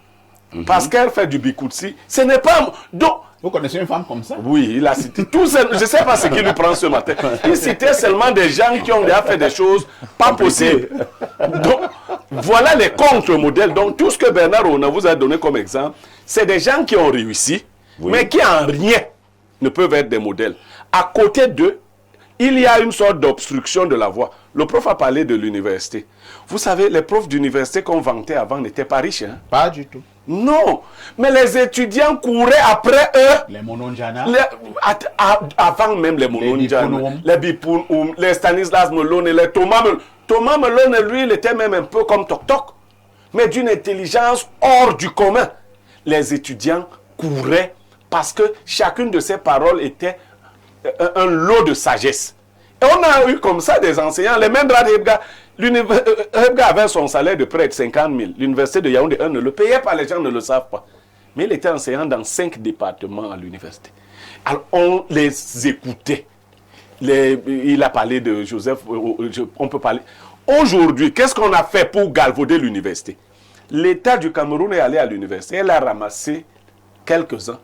parce qu'elle fait du bikoutsi, ce n'est pas... Donc, vous connaissez une femme comme ça? Oui, il a cité tout. Je ne sais pas ce qu'il lui prend ce matin. Il citait seulement des gens qui ont déjà fait des choses pas possibles. Donc, Voilà les contre-modèles. Donc tout ce que Bernard Ona vous a donné comme exemple, c'est des gens qui ont réussi, mais qui en rien ne peuvent être des modèles. À côté d'eux, il y a une sorte d'obstruction de la voie. Le prof a parlé de l'université. Vous savez, les profs d'université qu'on vantait avant n'étaient pas riches. Hein? Pas du tout. Non, mais les étudiants couraient après eux. Les Mononjana. Avant même les Mononjana, les Bipoun, les Stanislas Melone, les Thomas Melone. Thomas Melone, lui, il était même un peu comme Tok Tok, mais d'une intelligence hors du commun. Les étudiants couraient parce que chacune de ces paroles était un lot de sagesse. Et on a eu comme ça des enseignants, les mêmes Brad Hebga. Hebga avait son salaire de près de 50 000. L'université de Yaoundé 1 ne le payait pas, les gens ne le savent pas. Mais il était enseignant dans 5 départements à l'université. Alors on les écoutait. Il a parlé de Joseph, on peut parler. Aujourd'hui, qu'est-ce qu'on a fait pour galvauder l'université? L'État du Cameroun est allé à l'université, elle a ramassé quelques-uns.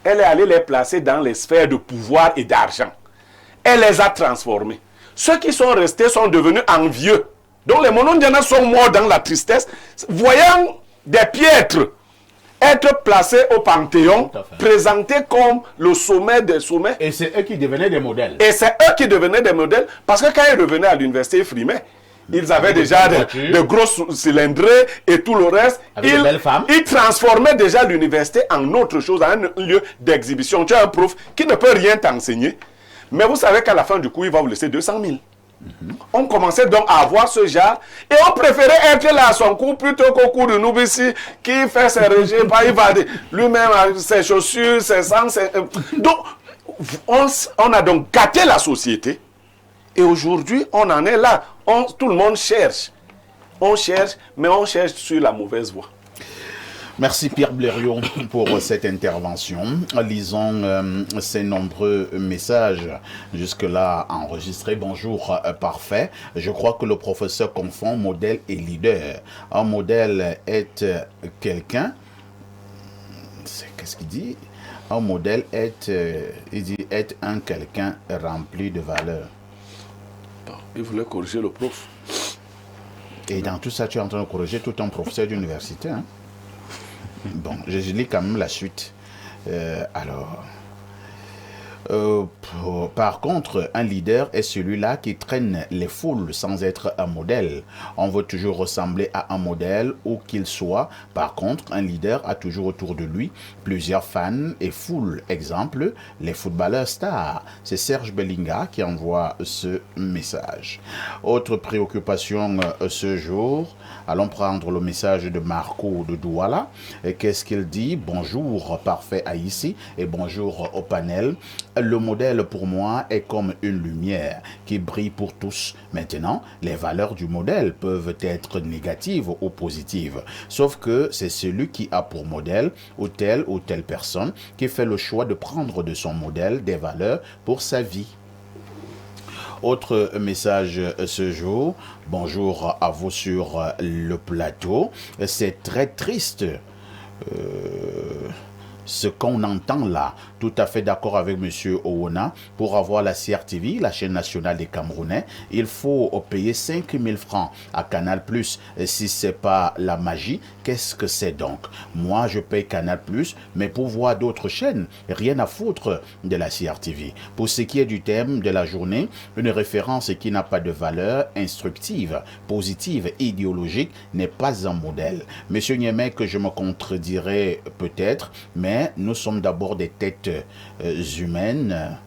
Elle est allée les placer dans les sphères de pouvoir et d'argent. Elle les a transformés. Ceux qui sont restés sont devenus envieux. Donc les Monondiana sont morts dans la tristesse, voyant des piètres être placés au Panthéon, présentés comme le sommet des sommets. Et c'est eux qui devenaient des modèles. Et c'est eux qui devenaient des modèles, parce que quand ils revenaient à l'université, ils frimaient. Ils avaient déjà de grosses cylindrées et tout le reste. Avec de belles femmes. Ils transformaient déjà l'université en autre chose, en un lieu d'exhibition. Tu as un prof qui ne peut rien t'enseigner, mais vous savez qu'à la fin du cours, il va vous laisser 200 000. On commençait donc à avoir ce genre et on préférait être là à son cours plutôt qu'au cours de Noubissi qui fait ses régimes, il va lui-même ses chaussures, ses sangs. Donc, on a donc gâté la société. Et aujourd'hui, on en est là. Tout le monde cherche. On cherche, mais on cherche sur la mauvaise voie. Merci Pierre Blériot pour cette intervention. Lisons ces nombreux messages jusque-là enregistrés. Bonjour, parfait. Je crois que le professeur confond modèle et leader. Un modèle est quelqu'un... Qu'est-ce qu'il dit? Un modèle est, il dit, être un quelqu'un rempli de valeur. Il voulait corriger le prof. Et dans tout ça, tu es en train de corriger tout un professeur d'université. Hein? Bon, je lis quand même la suite. Par contre, un leader est celui-là qui traîne les foules sans être un modèle. On veut toujours ressembler à un modèle où qu'il soit. Par contre, un leader a toujours autour de lui plusieurs fans et foules. Exemple, les footballeurs stars. C'est Serge Bellinga qui envoie ce message. Autre préoccupation ce jour. Allons prendre le message de Marco de Douala. Qu'est-ce qu'il dit? Bonjour, parfait à ici et bonjour au panel. Le modèle pour moi est comme une lumière qui brille pour tous. Maintenant, les valeurs du modèle peuvent être négatives ou positives. Sauf que c'est celui qui a pour modèle ou telle personne qui fait le choix de prendre de son modèle des valeurs pour sa vie. Autre message ce jour. Bonjour à vous sur le plateau. C'est très triste. Ce qu'on entend là, tout à fait d'accord avec M. Owona, pour avoir la CRTV, la chaîne nationale des Camerounais, il faut payer 5 000 francs à Canal+. Si ce n'est pas la magie, qu'est-ce que c'est donc? Moi, je paye Canal+, mais pour voir d'autres chaînes, rien à foutre de la CRTV. Pour ce qui est du thème de la journée, une référence qui n'a pas de valeur instructive, positive, idéologique, n'est pas un modèle. Monsieur Niemek, je me contredirais peut-être, mais nous sommes d'abord des têtes humaines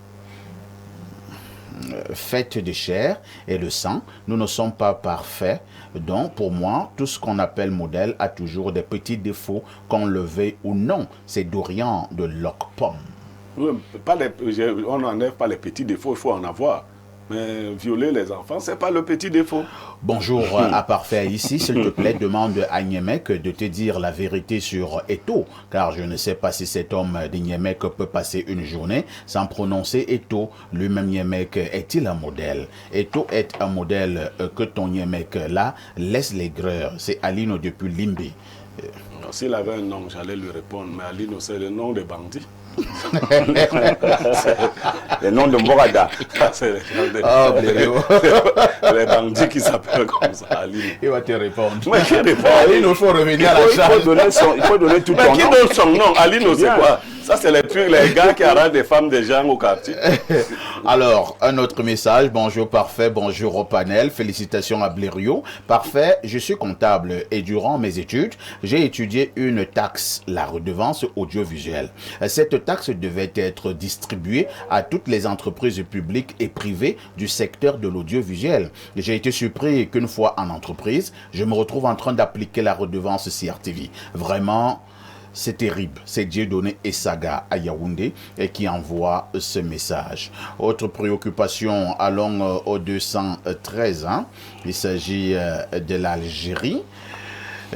faites de chair et de sang. Nous ne sommes pas parfaits. Donc, pour moi, tout ce qu'on appelle modèle a toujours des petits défauts, qu'on le veuille ou non. C'est Dorian de Locpom. Oui, on n'enlève pas les petits défauts, il faut en avoir. Mais violer les enfants, ce n'est pas le petit défaut. Bonjour à Parfait ici, s'il te plaît, demande à Niemek de te dire la vérité sur Eto'o, car je ne sais pas si cet homme de Niemek peut passer une journée sans prononcer Eto'o. Lui-même Niemek est-il un modèle? Eto'o est un modèle que ton Niemek là laisse l'aigreur. C'est Aline depuis Limbi. S'il avait un nom, j'allais lui répondre, mais Alino, c'est le nom des bandits. Le nom de Morada. C'est les bandits qui s'appellent comme ça, Alino. Il va te répondre. Mais qui répond? Il faut revenir à la charge. Il faut donner tout Mais ton qui nom. donne son nom? Alino, c'est quoi? Ça, c'est les trucs, les gars qui arrachent des femmes des gens au quartier. Alors, un autre message. Bonjour Parfait, bonjour au panel. Félicitations à Blériot. Parfait, je suis comptable et durant mes études, j'ai étudié une taxe, la redevance audiovisuelle. Cette taxe devait être distribuée à toutes les entreprises publiques et privées du secteur de l'audiovisuel. J'ai été surpris qu'une fois en entreprise, je me retrouve en train d'appliquer la redevance CRTV. Vraiment, c'est terrible. C'est Dieudonné Essaga à Yaoundé et qui envoie ce message. Autre préoccupation, allons au 213. Il s'agit de l'Algérie.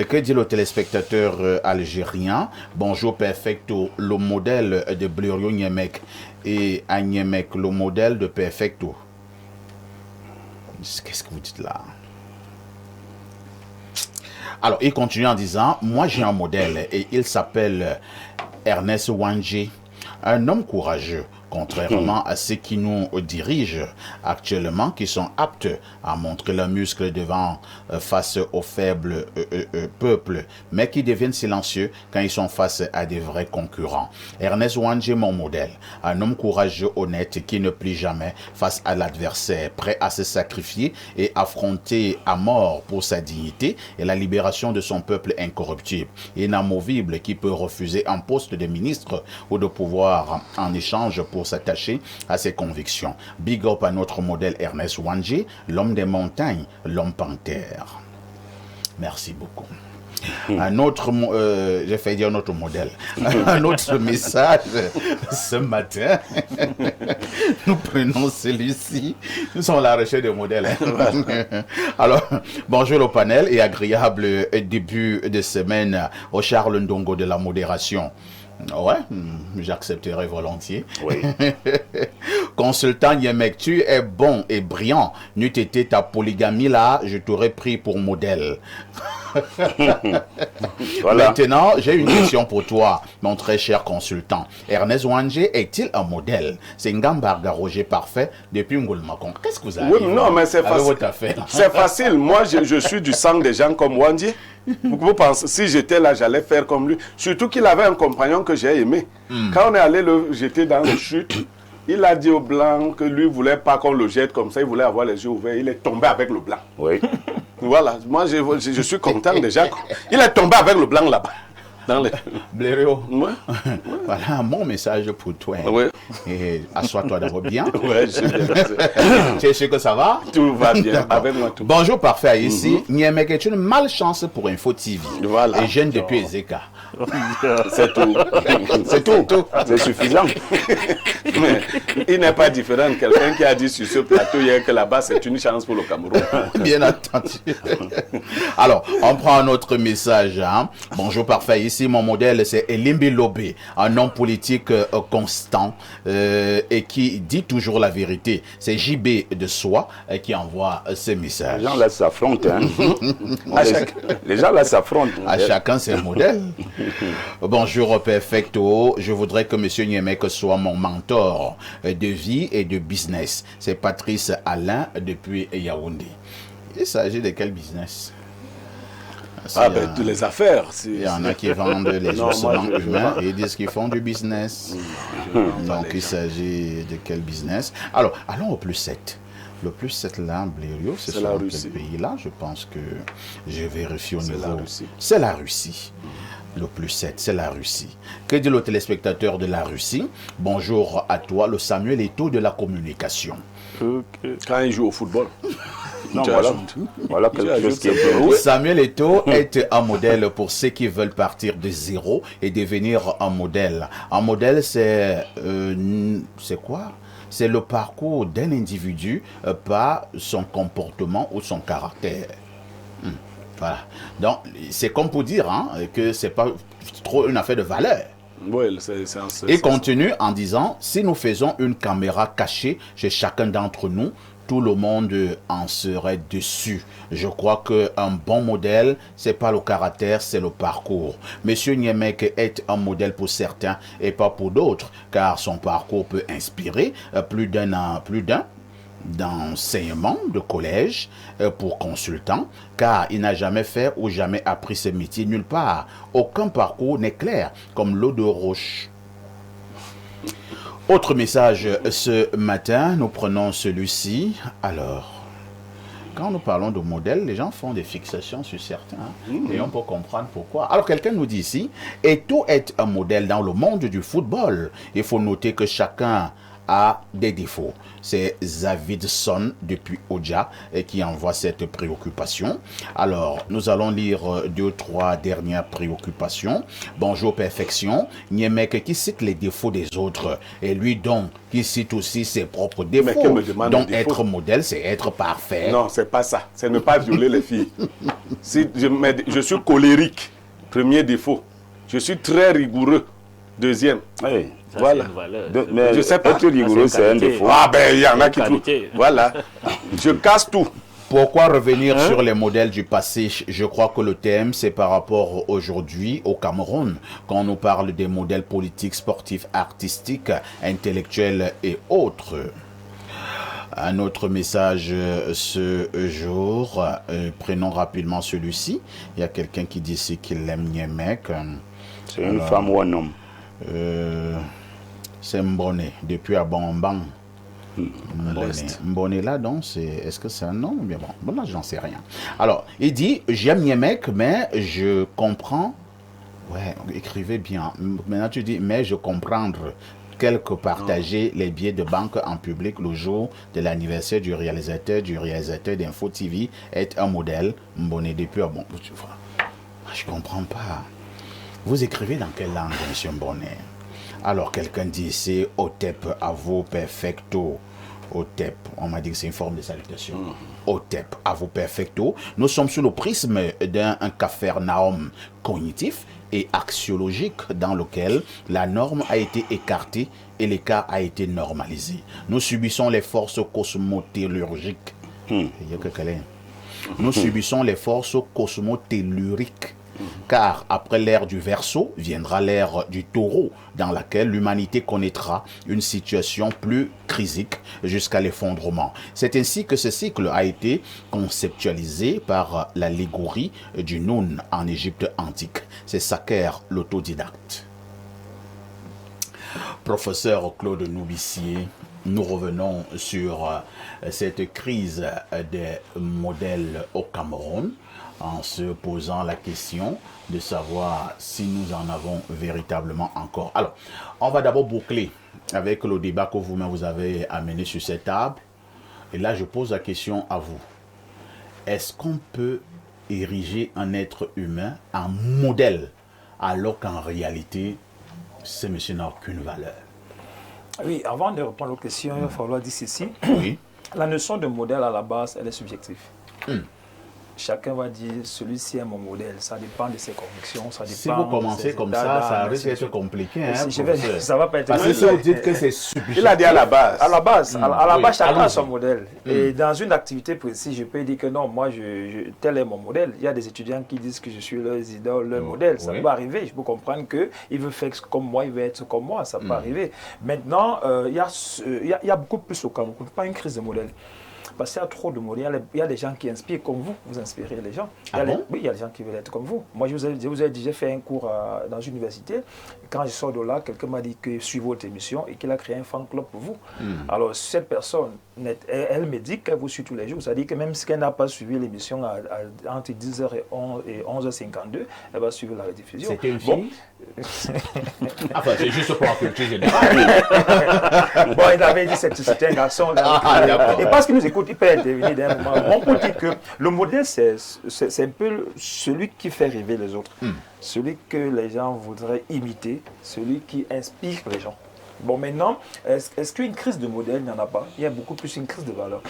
Que dit le téléspectateur algérien? Bonjour Perfecto, le modèle de Blériot Niemek et à Niemek, le modèle de Perfecto. Qu'est-ce que vous dites là? Alors, il continue en disant, moi j'ai un modèle et il s'appelle Ernest Wangé, un homme courageux, contrairement à ceux qui nous dirigent actuellement, qui sont aptes à montrer leurs muscles devant face aux faibles peuples, mais qui deviennent silencieux quand ils sont face à des vrais concurrents. Ernest Wangé, mon modèle, un homme courageux, honnête, qui ne plie jamais face à l'adversaire, prêt à se sacrifier et affronter à mort pour sa dignité et la libération de son peuple incorruptible, inamovible, qui peut refuser un poste de ministre ou de pouvoir en échange pour s'attacher à ses convictions. Big up à notre modèle Ernest Wangé, l'homme des montagnes, l'homme panthère. Merci beaucoup. Un autre, j'ai failli dire un autre modèle, un autre message ce matin. Nous prenons celui-ci. Nous sommes à la recherche de modèles. Alors, bonjour le panel et agréable début de semaine au Charles Ndongo de la modération. Ouais, j'accepterai volontiers. Oui. Consultant Yemek, tu es bon et brillant. N'eût été ta polygamie là, je t'aurais pris pour modèle. Voilà. Maintenant, j'ai une question pour toi, mon très cher consultant. Ernest Wangé est-il un modèle? C'est Ngambarga Roger Parfait depuis Ngolmakon. Qu'est-ce que vous avez? Oui, non, mais c'est facile. C'est facile. Moi, je suis du sang des gens comme Wangé. Vous pensez, si j'étais là, j'allais faire comme lui. Surtout qu'il avait un compagnon que j'ai aimé. Quand on est allé le jeter dans le chute, il a dit au blanc que lui voulait pas qu'on le jette comme ça, il voulait avoir les yeux ouverts. Il est tombé avec le blanc. Oui. Voilà, moi je suis content déjà. Il est tombé avec le blanc là-bas. Dans les... Blériot. Ouais. Voilà mon message pour toi. Ouais. Et assois-toi d'abord bien. Ouais, je sais bien. Tu es sûr que ça va? Tout va bien. Avec moi tout. Bonjour parfait ici. Niemek est une malchance pour Info TV. Voilà. Et jeune depuis Ezeka. C'est tout. C'est tout. C'est suffisant. Mais il n'est pas différent de quelqu'un qui a dit sur ce plateau hier que là-bas c'est une chance pour le Cameroun. Bien entendu. Alors, on prend un autre message. Bonjour parfait ici. Mon modèle c'est Elimbi Lobé, un homme politique constant et qui dit toujours la vérité. C'est JB de Soi qui envoie ce message. Les gens là s'affrontent. Les gens là s'affrontent. À chacun ses modèles. Bonjour Perfecto, je voudrais que monsieur Niemek soit mon mentor de vie et de business. C'est Patrice Alain depuis Yaoundé. Il s'agit de quel business? Toutes les affaires. Il y en a qui vendent les ossements humains et ils disent qu'ils font du business. Donc il s'agit de quel business? Alors, allons au plus 7. Le plus 7 là, Blériot, c'est la sur Russie. quel pays là? Je pense que je vérifie au niveau. la Russie. C'est la Russie. Le plus 7, c'est la Russie. Que dit le téléspectateur de la Russie? Bonjour à toi, le Samuel Eto'o de la communication. Quand il joue au football. Non, Tu voilà. ajoutes. Voilà Tu quelque chose ajoutes qui est ça. bien. Oui. Samuel Eto'o est un modèle pour ceux qui veulent partir de zéro et devenir un modèle. Un modèle, c'est quoi? C'est le parcours d'un individu, pas son comportement ou son caractère. Voilà. Donc, c'est comme pour dire que c'est pas trop une affaire de valeur. Oui, Et continue en disant, si nous faisons une caméra cachée chez chacun d'entre nous, tout le monde en serait dessus. Je crois qu'un bon modèle, c'est pas le caractère, c'est le parcours. Monsieur Niemek est un modèle pour certains et pas pour d'autres, car son parcours peut inspirer plus d'un d'enseignement de collège pour consultant, car il n'a jamais fait ou jamais appris ce métier nulle part. Aucun parcours n'est clair, comme l'eau de roche. Autre message ce matin, nous prenons celui-ci. Alors, quand nous parlons de modèles, les gens font des fixations sur certains et on peut comprendre pourquoi. Alors, quelqu'un nous dit ici, Eto'o est un modèle dans le monde du football. Il faut noter que chacun a des défauts. C'est Zavidson depuis Oja qui envoie cette préoccupation. Alors, nous allons lire 2 ou 3 dernières préoccupations. Bonjour perfection. Niemek qui cite les défauts des autres et lui donc qui cite aussi ses propres défauts. Donc être modèle, c'est être parfait. Non, c'est pas ça. C'est ne pas violer les filles. Si je suis colérique, premier défaut. Je suis très rigoureux, deuxième. Oui. Ça, Voilà. Mais je sais pas. être rigoureux, c'est un défaut. Ah ben, il y en a qui trouvent. Voilà. Je casse tout. Pourquoi revenir sur les modèles du passé? Je crois que le thème, c'est par rapport aujourd'hui au Cameroun, quand on nous parle des modèles politiques, sportifs, artistiques, intellectuels et autres. Un autre message ce jour, prenons rapidement celui-ci. Il y a quelqu'un qui dit ici qu'il aime Niemek. C'est une femme ou un homme? C'est Mbone, depuis à Bambang. Mbone là, donc, est-ce que c'est un nom? Bien bon, là, j'en sais rien. Alors, il dit, j'aime Niemek, mais je comprends. Ouais, écrivez bien. Maintenant, tu dis, mais je comprendre. Quelque partager les billets de banque en public le jour de l'anniversaire du réalisateur d'Info TV est un modèle. Mbone, depuis à bon. Je comprends pas. Vous écrivez dans quelle langue, monsieur Mbonnet? Alors, quelqu'un dit ici, Otep, avo perfecto. Otep, on m'a dit que c'est une forme de salutation. Otep, avo perfecto. Nous sommes sous le prisme d'un capharnaüm cognitif et axiologique dans lequel la norme a été écartée et l'écart a été normalisé. Nous subissons les forces cosmotelluriques. Nous subissons les forces cosmotelluriques. Car après l'ère du Verseau viendra l'ère du Taureau, dans laquelle l'humanité connaîtra une situation plus crisique jusqu'à l'effondrement. C'est ainsi que ce cycle a été conceptualisé par l'allégorie du Noun en Égypte antique. C'est Saker, l'autodidacte. Professeur Claude Noubissier, nous revenons sur cette crise des modèles au Cameroun, en se posant la question de savoir si nous en avons véritablement encore. Alors, on va d'abord boucler avec le débat que vous-même vous avez amené sur cette table. Et là, je pose la question à vous. Est-ce qu'on peut ériger un être humain en modèle alors qu'en réalité, ce monsieur n'a aucune valeur? Oui, avant de répondre aux questions, il va falloir dire ceci. Oui. La notion de modèle, à la base, elle est subjective. Chacun va dire, celui-ci est mon modèle. Ça dépend de ses convictions, ça dépend. Si vous commencez comme ça risque d'être compliqué. Hein, ça va pas être. Parce que si vous dites que c'est subjectif. Il a dit à la base. À la base, chacun a son modèle. Et dans une activité précise, je peux dire que non, moi, tel est mon modèle. Il y a des étudiants qui disent que je suis leur idole, leur modèle. Ça peut arriver. Je peux comprendre qu'il veut faire comme moi, il veut être comme moi. Ça peut arriver. Maintenant, il y a beaucoup plus au Cameroun, pas une crise de modèle. Parce qu'il y a trop de modèles. Il y a des gens qui inspirent comme vous. Vous inspirez les gens. Oui, il y a des gens qui veulent être comme vous. Moi, je vous ai dit, j'ai fait un cours dans une université. Quand je sors de là, quelqu'un m'a dit que suivez votre émission et qu'il a créé un fan club pour vous. Alors, cette personne, elle me dit qu'elle vous suit tous les jours. C'est-à-dire que même si elle n'a pas suivi l'émission entre 10h et 11h52, elle va suivre la rediffusion. C'était une fille? Enfin, c'est juste pour la culture générale. Bon, il avait dit que c'était un garçon. Et parce qu'il nous écoute, il peut intervenir d'un moment. On peut dire que le modèle, c'est un peu celui qui fait rêver les autres. Celui que les gens voudraient imiter, celui qui inspire les gens. Bon, maintenant, est-ce qu'une crise de modèle, il n'y en a pas? Il y a beaucoup plus une crise de valeur.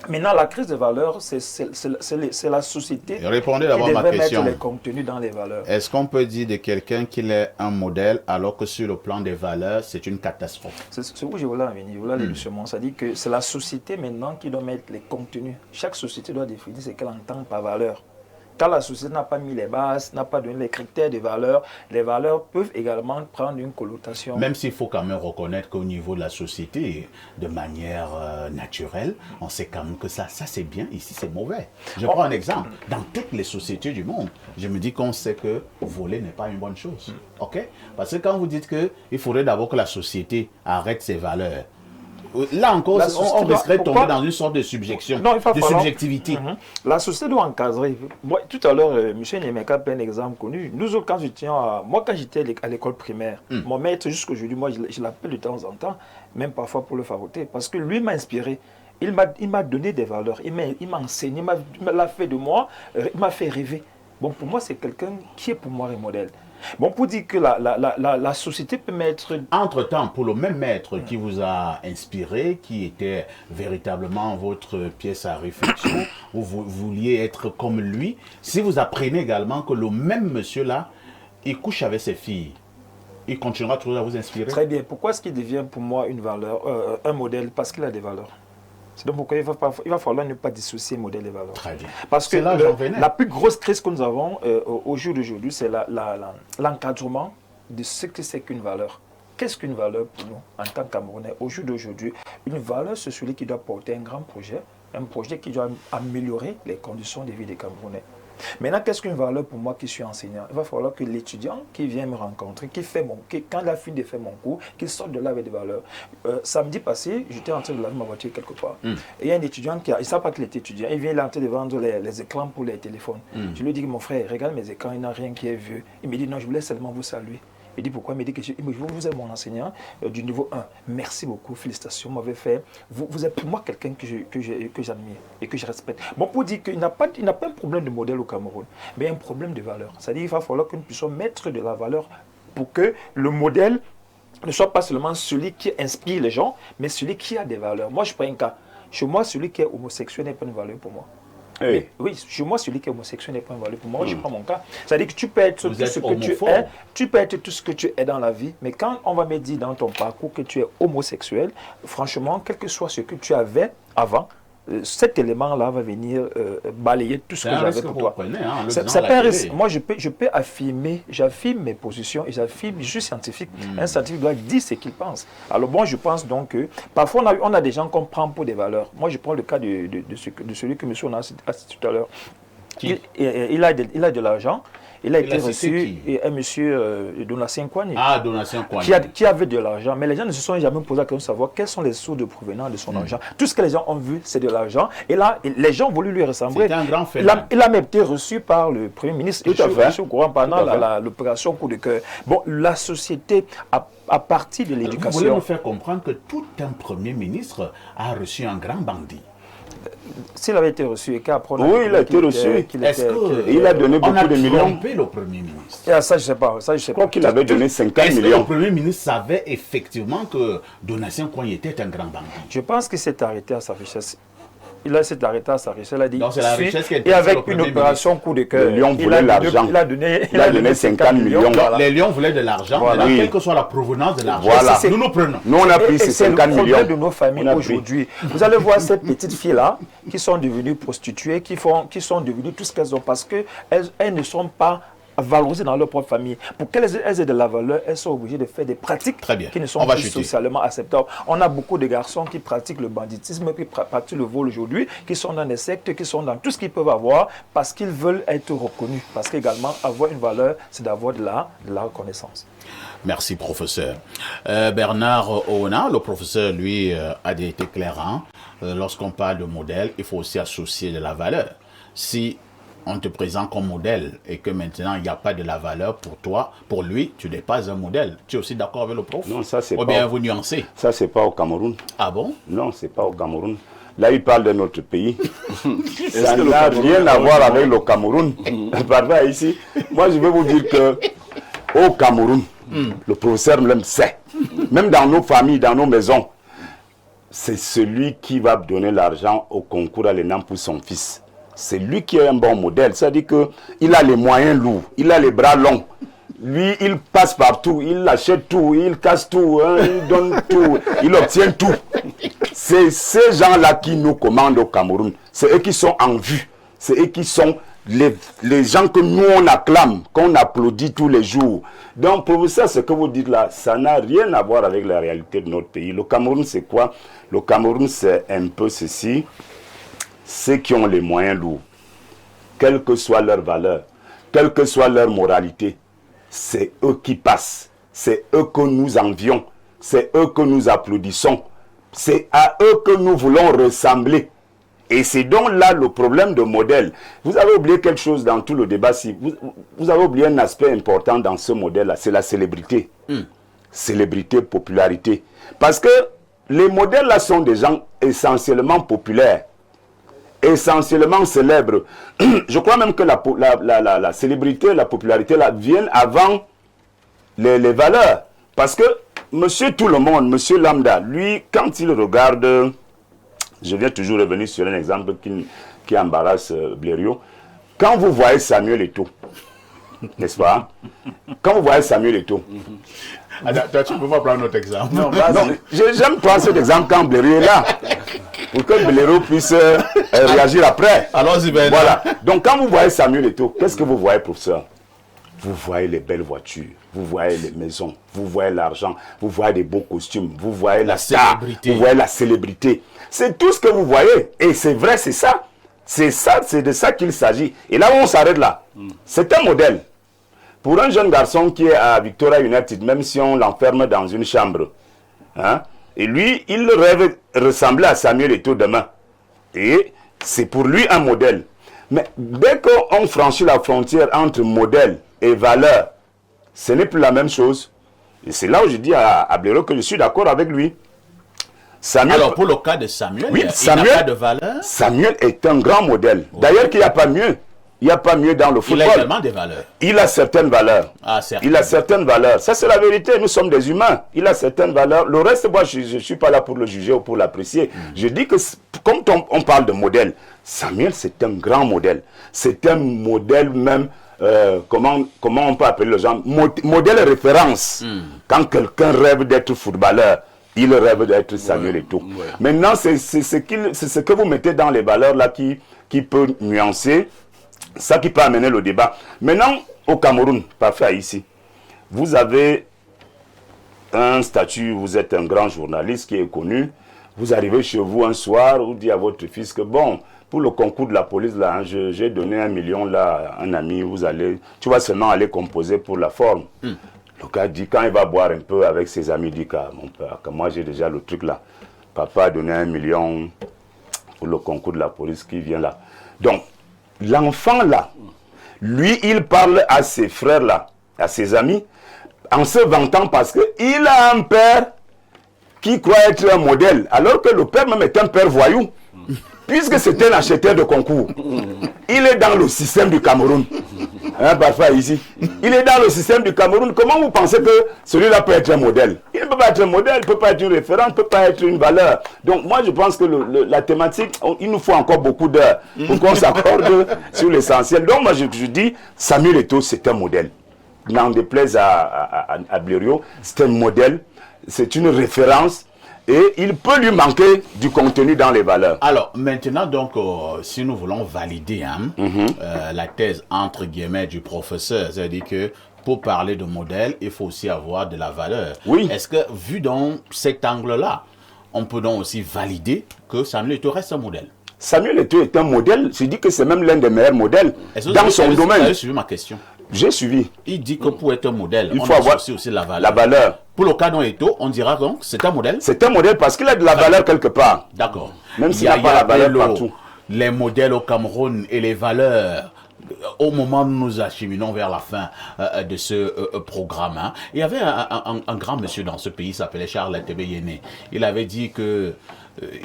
Maintenant, la crise des valeurs, c'est la société Répondez d'abord à ma devrait question. mettre les contenus dans les valeurs. Est-ce qu'on peut dire de quelqu'un qu'il est un modèle alors que sur le plan des valeurs, c'est une catastrophe? C'est où je voulais en venir, je voulais aller doucement. Ça dit que c'est la société maintenant qui doit mettre les contenus. Chaque société doit définir ce qu'elle entend par valeur. Quand la société n'a pas mis les bases, n'a pas donné les critères de valeur, les valeurs peuvent également prendre une connotation. Même s'il faut quand même reconnaître qu'au niveau de la société, de manière naturelle, on sait quand même que ça c'est bien, ici c'est mauvais. Je prends un exemple. Dans toutes les sociétés du monde, je me dis qu'on sait que voler n'est pas une bonne chose. Ok? Parce que quand vous dites qu'il faudrait d'abord que la société arrête ses valeurs, là encore, on risquerait de tomber dans une sorte de subjection, de subjectivité. La société doit encadrer. Moi, tout à l'heure, M. Nemeka prend un exemple connu. Nous autres, quand j'étais à l'école primaire, mon maître, jusqu'aujourd'hui, moi, je l'appelle de temps en temps, même parfois pour le favoriser, parce que lui m'a inspiré. Il m'a donné des valeurs, il m'a enseigné, il m'a fait de moi, il m'a fait rêver. Bon, pour moi, c'est quelqu'un qui est pour moi un modèle. Bon, pour dire que la société peut mettre... Entre-temps, pour le même maître qui vous a inspiré, qui était véritablement votre pièce à réflexion, où vous vouliez être comme lui, si vous apprenez également que le même monsieur-là, il couche avec ses filles, il continuera toujours à vous inspirer? Très bien. Pourquoi est-ce qu'il devient pour moi une valeur, un modèle? Parce qu'il a des valeurs. C'est donc pourquoi il va falloir ne pas dissocier modèle et valeur. Très bien. Parce que la plus grosse crise que nous avons au jour d'aujourd'hui, c'est l'encadrement de ce que c'est qu'une valeur. Qu'est-ce qu'une valeur pour nous en tant que Camerounais? Au jour d'aujourd'hui, une valeur, c'est celui qui doit porter un grand projet, un projet qui doit améliorer les conditions de vie des Camerounais. Maintenant, qu'est-ce qu'une valeur pour moi qui suis enseignant? Il va falloir que l'étudiant qui vient me rencontrer, quand il a fini de faire mon cours, qu'il sorte de là avec des valeurs. Samedi passé, j'étais en train de laver ma voiture quelque part. Et il y a un étudiant il ne sait pas qu'il est étudiant. Il vient en train de vendre les écrans pour les téléphones. Je lui dis que mon frère, regarde mes écrans, il n'y a rien qui est vieux. Il me dit non, je voulais seulement vous saluer. Il dit pourquoi? Il me dit que vous êtes mon enseignant du niveau 1. Merci beaucoup, félicitations, m'avez fait. Vous êtes pour moi quelqu'un que j'admire et que je respecte. Bon, pour dire qu'il n'a pas un problème de modèle au Cameroun, mais un problème de valeur. C'est-à-dire qu'il va falloir que nous puissions mettre de la valeur pour que le modèle ne soit pas seulement celui qui inspire les gens, mais celui qui a des valeurs. Moi, je prends un cas. Chez moi, celui qui est homosexuel n'est pas une valeur pour moi. Hey. Oui, chez moi, celui qui est homosexuel n'est pas une valeur pour moi. Je prends mon cas. C'est-à-dire que tu peux être tout ce que tu es, tu peux être tout ce que tu es dans la vie, mais quand on va me dire dans ton parcours que tu es homosexuel, franchement, quel que soit ce que tu avais avant, cet élément-là va venir balayer tout ce que j'avais pour toi. C'est pas un risque. Moi, je peux affirmer, j'affirme mes positions et j'affirme, je suis scientifique. Un scientifique doit dire ce qu'il pense. Alors bon, je pense donc que parfois on a des gens qu'on prend pour des valeurs. Moi, je prends le cas de celui que monsieur a cité tout à l'heure. Il a de l'argent. Il a été reçu, et un monsieur Donatien Kouani, qui avait de l'argent, mais les gens ne se sont jamais posé la question de savoir quelles sont les sources de provenance de son argent. Tout ce que les gens ont vu, c'est de l'argent. Et là, les gens ont voulu lui ressembler. C'est un grand phénomène. Il a même été reçu par le Premier ministre. Tout à fait. Je suis au courant pendant l'opération Coup de cœur. Bon, la société, à partir de l'éducation... Vous voulez nous faire comprendre que tout un Premier ministre a reçu un grand bandit? S'il avait été reçu et qu'après... Oui, il a été reçu. Il a donné beaucoup de millions. On a trompé le Premier ministre. Et ça, je ne sais pas. Je crois qu'il avait donné 50 millions. Est-ce que le Premier ministre savait effectivement que Donatien Kouani était un grand bandit? Je pense qu'il s'est arrêté à sa richesse. Il s'est arrêté à sa richesse. Il a dit, donc c'est la richesse qui était et avec une opération coup de cœur, les Lions voulaient l'argent. Il a donné 50 millions. Donc, les Lions voulaient de l'argent. Voilà. Quelle que soit la provenance de l'argent, voilà. nous prenons. Nous, on a pris ces 50 millions. C'est le problème de nos familles aujourd'hui. Vous allez voir ces petites filles-là qui sont devenues prostituées, qui sont devenues tout ce qu'elles ont parce qu'elles ne sont pas valoriser dans leur propre famille. Pour qu'elles aient de la valeur, elles sont obligées de faire des pratiques qui ne sont pas socialement acceptables. On a beaucoup de garçons qui pratiquent le banditisme, qui pratiquent le vol aujourd'hui, qui sont dans des sectes, qui sont dans tout ce qu'ils peuvent avoir parce qu'ils veulent être reconnus. Parce qu'également, avoir une valeur, c'est d'avoir de la reconnaissance. Merci, professeur. Bernard Oona, le professeur, lui, a été clair. Lorsqu'on parle de modèle, il faut aussi associer de la valeur. Si on te présente comme modèle et que maintenant il n'y a pas de la valeur pour toi, pour lui, tu n'es pas un modèle. Tu es aussi d'accord avec le prof? Non, ça c'est pas... Ou bien vous nuancez? Ça c'est pas au Cameroun. Ah bon? Non, c'est pas au Cameroun. Là, il parle de notre pays. Ça n'a rien à voir avec le Cameroun. Parfois ici, moi je vais vous dire que au Cameroun, le professeur même sait. Même dans nos familles, dans nos maisons, c'est celui qui va donner l'argent au concours à l'ENAM pour son fils. C'est lui qui est un bon modèle. C'est-à-dire qu'il a les moyens lourds, il a les bras longs. Lui, il passe partout, il achète tout, il casse tout, hein, il donne tout, il obtient tout. C'est ces gens-là qui nous commandent au Cameroun. C'est eux qui sont en vue. C'est eux qui sont les gens que nous on acclame, qu'on applaudit tous les jours. Donc pour ça, ce que vous dites là, ça n'a rien à voir avec la réalité de notre pays. Le Cameroun, c'est quoi? Le Cameroun, c'est un peu ceci. Ceux qui ont les moyens lourds, quelle que soit leur valeur, quelle que soit leur moralité, c'est eux qui passent. C'est eux que nous envions. C'est eux que nous applaudissons. C'est à eux que nous voulons ressembler. Et c'est donc là le problème de modèle. Vous avez oublié quelque chose dans tout le débat. Si vous avez oublié un aspect important dans ce modèle-là, c'est la célébrité. Célébrité, popularité. Parce que les modèles-là sont des gens essentiellement populaires, essentiellement célèbres. Je crois même que la célébrité, la popularité là, viennent avant les valeurs. Parce que monsieur tout le monde, monsieur lambda, lui, quand il regarde... Je viens toujours revenir sur un exemple qui embarrasse Blériot. Quand vous voyez Samuel Eto'o, n'est-ce pas? Quand vous voyez Samuel Eto'o... Toi, tu ne peux pas prendre notre exemple. Non, j'aime prendre cet exemple quand Blériot est là. Pour que Blériot puisse réagir après. Allons-y, ben. Voilà. Donc quand vous voyez Samuel Eto'o, qu'est-ce que vous voyez, professeur? Vous voyez les belles voitures, vous voyez les maisons, vous voyez l'argent, vous voyez des beaux costumes, vous voyez la star, vous voyez la célébrité. C'est tout ce que vous voyez. Et c'est vrai, c'est ça. C'est ça, c'est de ça qu'il s'agit. Et là où on s'arrête là, c'est un modèle. Pour un jeune garçon qui est à Victoria United, même si on l'enferme dans une chambre, hein, et lui, il rêve ressembler à Samuel Eto'o demain. Et c'est pour lui un modèle. Mais dès qu'on franchit la frontière entre modèle et valeur, ce n'est plus la même chose. Et c'est là où je dis à Blériot que je suis d'accord avec lui. Samuel, alors pour le cas de Samuel, oui, il n'a pas de valeur. Samuel est un grand modèle. D'ailleurs, qu'il n'y a pas mieux. Il n'y a pas mieux dans le football. Il a également des valeurs. Il a certaines valeurs. Ah, il a certaines valeurs. Ça, c'est la vérité. Nous sommes des humains. Il a certaines valeurs. Le reste, moi, je ne suis pas là pour le juger ou pour l'apprécier. Je dis que, comme on parle de modèle, Samuel, c'est un grand modèle. C'est un modèle même, comment on peut appeler le genre, modèle référence. Quand quelqu'un rêve d'être footballeur, il rêve d'être Samuel Eto'o. Ouais. Maintenant, c'est ce que vous mettez dans les valeurs là qui peut nuancer, ça qui peut amener le débat. Maintenant, au Cameroun, parfait ici, vous avez un statut, vous êtes un grand journaliste qui est connu, vous arrivez chez vous un soir, vous dites à votre fils que bon, pour le concours de la police, là, hein, j'ai donné 1 million là à un ami, tu vas seulement aller composer pour la forme. Le gars dit, quand il va boire un peu avec ses amis, il dit, mon père, que moi j'ai déjà le truc là. Papa a donné 1 million pour le concours de la police qui vient là. Donc, l'enfant là, lui, il parle à ses frères là, à ses amis, en se vantant parce qu'il a un père qui croit être un modèle, alors que le père même est un père voyou, puisque c'est un acheteur de concours. Il est dans le système du Cameroun. Hein, parfois ici. Il est dans le système du Cameroun. Comment vous pensez que celui-là peut être un modèle? Il ne peut pas être un modèle, il ne peut pas être une référence, il ne peut pas être une valeur. Donc moi je pense que la thématique, il nous faut encore beaucoup d'heures pour qu'on s'accorde sur l'essentiel. Donc moi je dis, Samuel Eto'o c'est un modèle. N'en déplaise à Blériot, c'est un modèle, c'est une référence. Et il peut lui manquer du contenu dans les valeurs. Alors, maintenant, donc, si nous voulons valider la thèse, entre guillemets, du professeur, c'est-à-dire que pour parler de modèle, il faut aussi avoir de la valeur. Oui. Est-ce que, vu dans cet angle-là, on peut donc aussi valider que Samuel Eto'o reste un modèle? Samuel Eto'o est un modèle, je dis que c'est même l'un des meilleurs modèles dans son domaine. Vous avez suivi ma question? J'ai suivi. Il dit que pour être un modèle, il faut avoir aussi la valeur. Pour le cas d'Eto'o, on dira donc c'est un modèle. C'est un modèle parce qu'il a de la valeur quelque part. D'accord. Même s'il n'a pas la valeur partout. Les modèles au Cameroun et les valeurs, au moment où nous acheminons vers la fin de ce programme, hein, il y avait un grand monsieur dans ce pays, il s'appelait Charles Tebeyene. Il avait dit que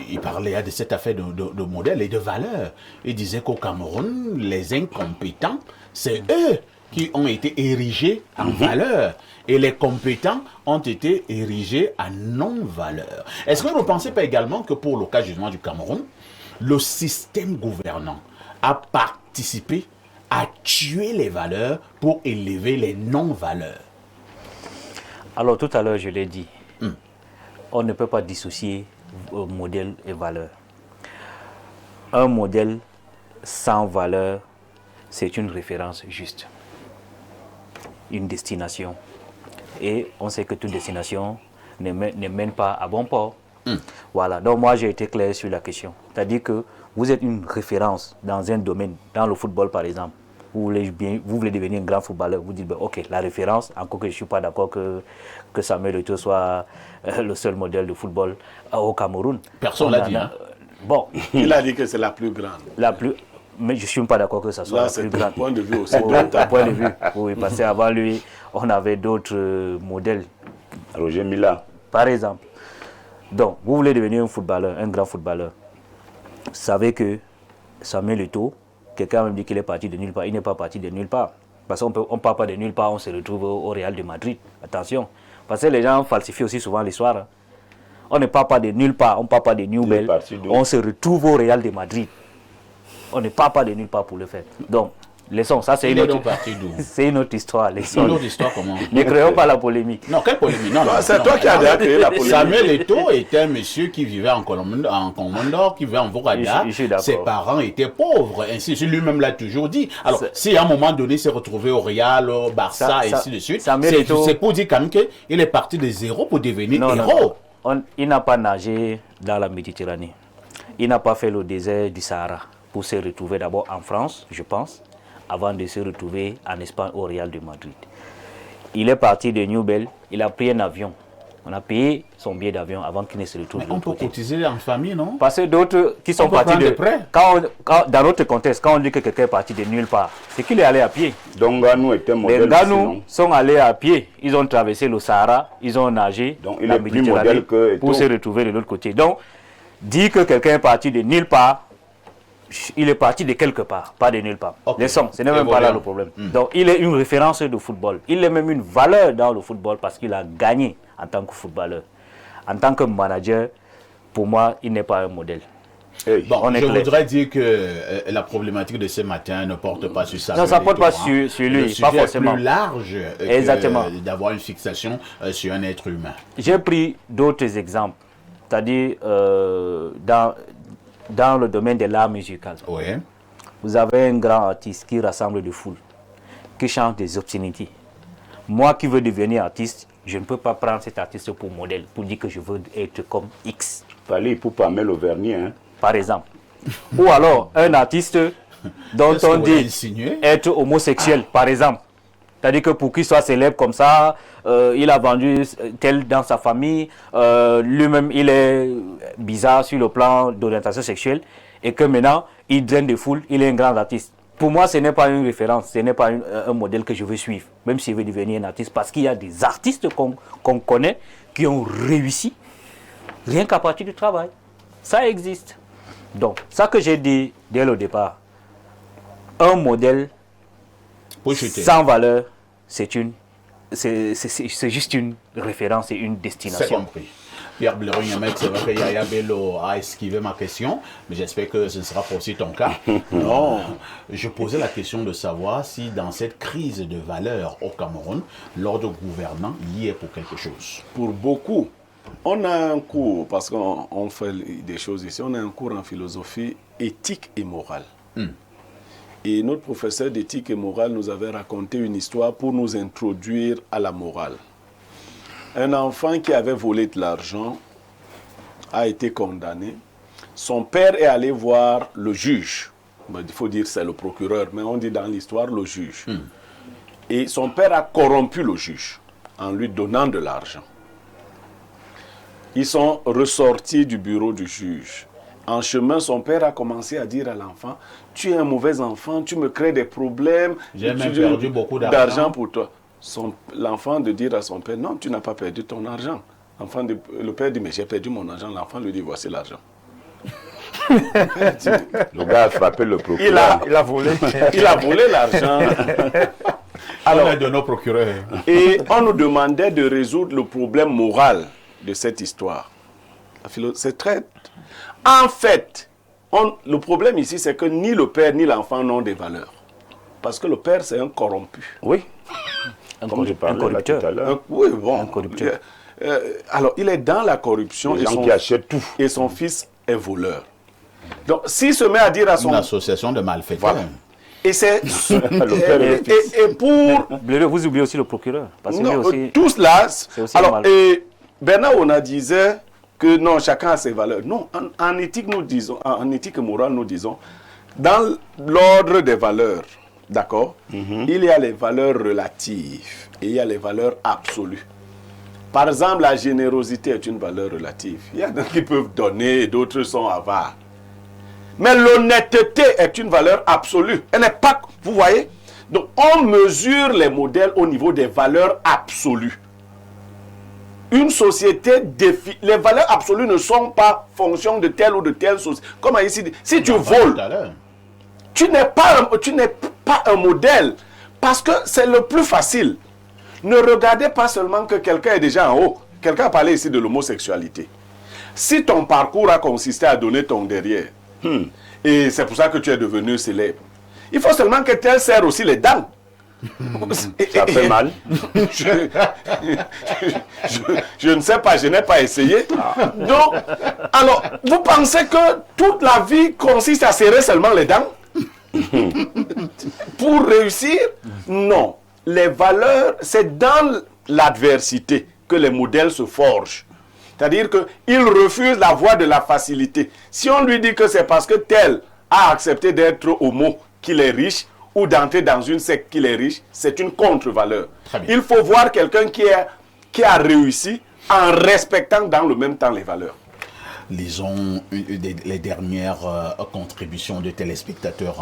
il parlait de cette affaire de modèle et de valeur. Il disait qu'au Cameroun, les incompétents, c'est eux qui ont été érigés en valeur et les compétents ont été érigés en non-valeur. Est-ce que vous ne pensez pas également que pour le cas justement du Cameroun, le système gouvernant a participé à tuer les valeurs pour élever les non-valeurs? Alors tout à l'heure, je l'ai dit, on ne peut pas dissocier modèle et valeur. Un modèle sans valeur, c'est une référence juste, une destination. Et on sait que toute destination ne mène pas à bon port. Voilà, donc moi j'ai été clair sur la question. C'est-à-dire que vous êtes une référence dans un domaine, dans le football par exemple. Vous voulez devenir un grand footballeur, vous dites, ben, ok, la référence, encore que je ne suis pas d'accord que Samuel Eto'o soit le seul modèle de football au Cameroun. Personne l'a dit. Hein? Bon. Il a dit que c'est la plus grande. Mais je ne suis pas d'accord que ça soit là, la plus grande. Là, c'est point de vue aussi. Un point de vue, oui, parce qu'avant lui, on avait d'autres modèles. Roger Mila. Par exemple. Donc, vous voulez devenir un footballeur, un grand footballeur. Vous savez que Samuel Eto'o, quelqu'un me dit qu'il est parti de nulle part. Il n'est pas parti de nulle part. Parce qu'on ne part pas de nulle part, on se retrouve au Real de Madrid. Attention. Parce que les gens falsifient aussi souvent l'histoire. Hein. On ne part pas de nulle part, on ne part pas de Newell. On se retrouve au Real de Madrid. On ne part pas de nulle part pour le faire. Donc, laissons, ça c'est une autre histoire. Une autre histoire comment? Ne créons pas la polémique. Non, quelle polémique? Non, c'est toi qui as créé la polémique. Samuel Eto'o était un monsieur qui vivait en Comondor, qui vivait en Vorada. Ses parents étaient pauvres, ainsi lui-même l'a toujours dit. Alors, si à un moment donné, il s'est retrouvé au Real, au Barça, et ainsi de suite, c'est pour dire quand même qu'il est parti de zéro pour devenir héros. Il n'a pas nagé dans la Méditerranée. Il n'a pas fait le désert du Sahara pour se retrouver d'abord en France, je pense, avant de se retrouver en Espagne au Real de Madrid. Il est parti de Newell, il a pris un avion. On a payé son billet d'avion avant qu'il ne se retrouve. Mais on peut cotiser en famille, non? Parce que d'autres qui sont partis de près. Dans notre contexte, quand on dit que quelqu'un est parti de nulle part, c'est qu'il est allé à pied. Donc Ganou était modèle. Les Ganou sont allés à pied. Ils ont traversé le Sahara, ils ont nagé donc, il est plus modèle que pour se retrouver de l'autre côté. Donc, dire que quelqu'un est parti de nulle part, il est parti de quelque part, pas de nulle part. Okay. Laissons, ce n'est même pas là le problème. Donc, il est une référence de football. Il est même une valeur dans le football parce qu'il a gagné en tant que footballeur. En tant que manager, pour moi, il n'est pas un modèle. Bon, je voudrais dire que la problématique de ce matin ne porte pas sur ça. Non, ça ne porte pas sur lui, pas forcément. C'est plus large d'avoir une fixation sur un être humain. J'ai pris d'autres exemples, c'est-à-dire dans le domaine de l'art musical. Oui. Vous avez un grand artiste qui rassemble des foules, qui chante des obscénités. Moi qui veux devenir artiste, je ne peux pas prendre cet artiste pour modèle, pour dire que je veux être comme X. Fallait pour pas mettre le vernis, hein. Par exemple. Ou alors un artiste dont on dit être homosexuel, par exemple. C'est-à-dire que pour qu'il soit célèbre comme ça, il a vendu tel dans sa famille, lui-même il est bizarre sur le plan d'orientation sexuelle, et que maintenant il draine des foules, il est un grand artiste. Pour moi, ce n'est pas une référence, ce n'est pas un modèle que je veux suivre, même si je veux devenir un artiste, parce qu'il y a des artistes qu'on connaît qui ont réussi rien qu'à partir du travail. Ça existe. Donc, ça que j'ai dit dès le départ, un modèle sans valeur, c'est juste une référence et une destination. C'est compris. Pierre Bleriot-Yamet, c'est vrai que Yaya Bello a esquivé ma question, mais j'espère que ce ne sera pas aussi ton cas. Non, je posais la question de savoir si dans cette crise de valeurs au Cameroun, l'ordre gouvernant y est pour quelque chose. Pour beaucoup. On a un cours, parce qu'on fait des choses ici, on a un cours en philosophie éthique et morale. Et notre professeur d'éthique et morale nous avait raconté une histoire pour nous introduire à la morale. Un enfant qui avait volé de l'argent a été condamné. Son père est allé voir le juge. Il faut dire c'est le procureur, mais on dit dans l'histoire le juge. Et son père a corrompu le juge en lui donnant de l'argent. Ils sont ressortis du bureau du juge. En chemin, son père a commencé à dire à l'enfant, tu es un mauvais enfant, tu me crées des problèmes. J'ai même perdu beaucoup d'argent pour toi. L'enfant de dire à son père, non, tu n'as pas perdu ton argent. Le père dit, mais j'ai perdu mon argent. L'enfant lui dit, voici l'argent. Le gars a frappé le procureur. Il a volé. Il a volé l'argent. Alors, on est de nos procureurs. Et on nous demandait de résoudre le problème moral de cette histoire. C'est très... En fait, le problème ici, c'est que ni le père ni l'enfant n'ont des valeurs. Parce que le père, c'est un corrompu. Oui. Comme je parlais là tout à l'heure. Oui, bon. Un corrupteur. Alors, il est dans la corruption. Les gens qui achètent tout. Et son fils est voleur. Donc, s'il se met à dire à son... Une association de malfaiteurs. Voilà. Et c'est... Le père et le fils. et pour... Vous oubliez aussi le procureur. Parce que lui Non, aussi, tout cela... aussi Alors, mal. et Bernard Ona disait que non, chacun a ses valeurs. Non, en éthique, nous disons, en éthique et morale, nous disons, dans l'ordre des valeurs, d'accord, il y a les valeurs relatives et il y a les valeurs absolues. Par exemple, la générosité est une valeur relative. Il y a d'autres qui peuvent donner et d'autres sont avares. Mais l'honnêteté est une valeur absolue. Elle n'est pas... Vous voyez? Donc, on mesure les modèles au niveau des valeurs absolues. Une société les valeurs absolues ne sont pas fonction de telle ou de telle société. Comme ici, si tu voles, tu n'es pas un modèle parce que c'est le plus facile. Ne regardez pas seulement que quelqu'un est déjà en haut. Quelqu'un a parlé ici de l'homosexualité. Si ton parcours a consisté à donner ton derrière, et c'est pour ça que tu es devenu célèbre, il faut seulement que tel serre aussi les dents. Ça fait mal. Je ne sais pas, je n'ai pas essayé. Donc, alors, vous pensez que toute la vie consiste à serrer seulement les dents pour réussir? Non. Les valeurs, c'est dans l'adversité que les modèles se forgent. C'est-à-dire qu'il refuse la voie de la facilité. Si on lui dit que c'est parce que tel a accepté d'être homo qu'il est riche, ou d'entrer dans une secte qu'il est riche, c'est une contre-valeur. Il faut voir quelqu'un qui a réussi en respectant dans le même temps les valeurs. Lisons les dernières contributions de téléspectateurs.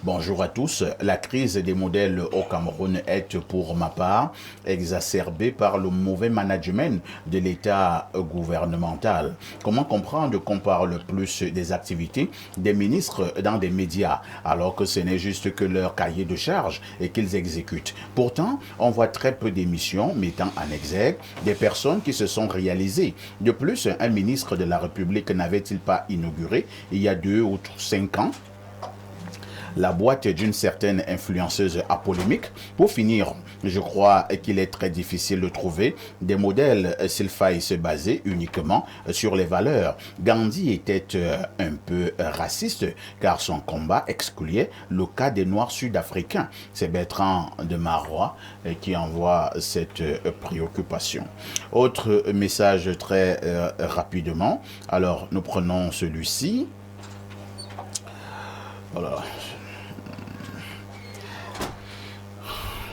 Bonjour à tous. La crise des modèles au Cameroun est, pour ma part, exacerbée par le mauvais management de l'État gouvernemental. Comment comprendre qu'on parle plus des activités des ministres dans des médias, alors que ce n'est juste que leur cahier de charge et qu'ils exécutent? Pourtant, on voit très peu d'émissions mettant en exergue des personnes qui se sont réalisées. De plus, un ministre de la République n'avait-il pas inauguré il y a 2 ou 5 ans la boîte d'une certaine influenceuse apolémique? Pour finir, je crois qu'il est très difficile de trouver des modèles s'il faille se baser uniquement sur les valeurs. Gandhi était un peu raciste car son combat excluait le cas des Noirs sud-africains. C'est Bertrand de Marois qui envoie cette préoccupation. Autre message très rapidement. Alors, nous prenons celui-ci. Voilà.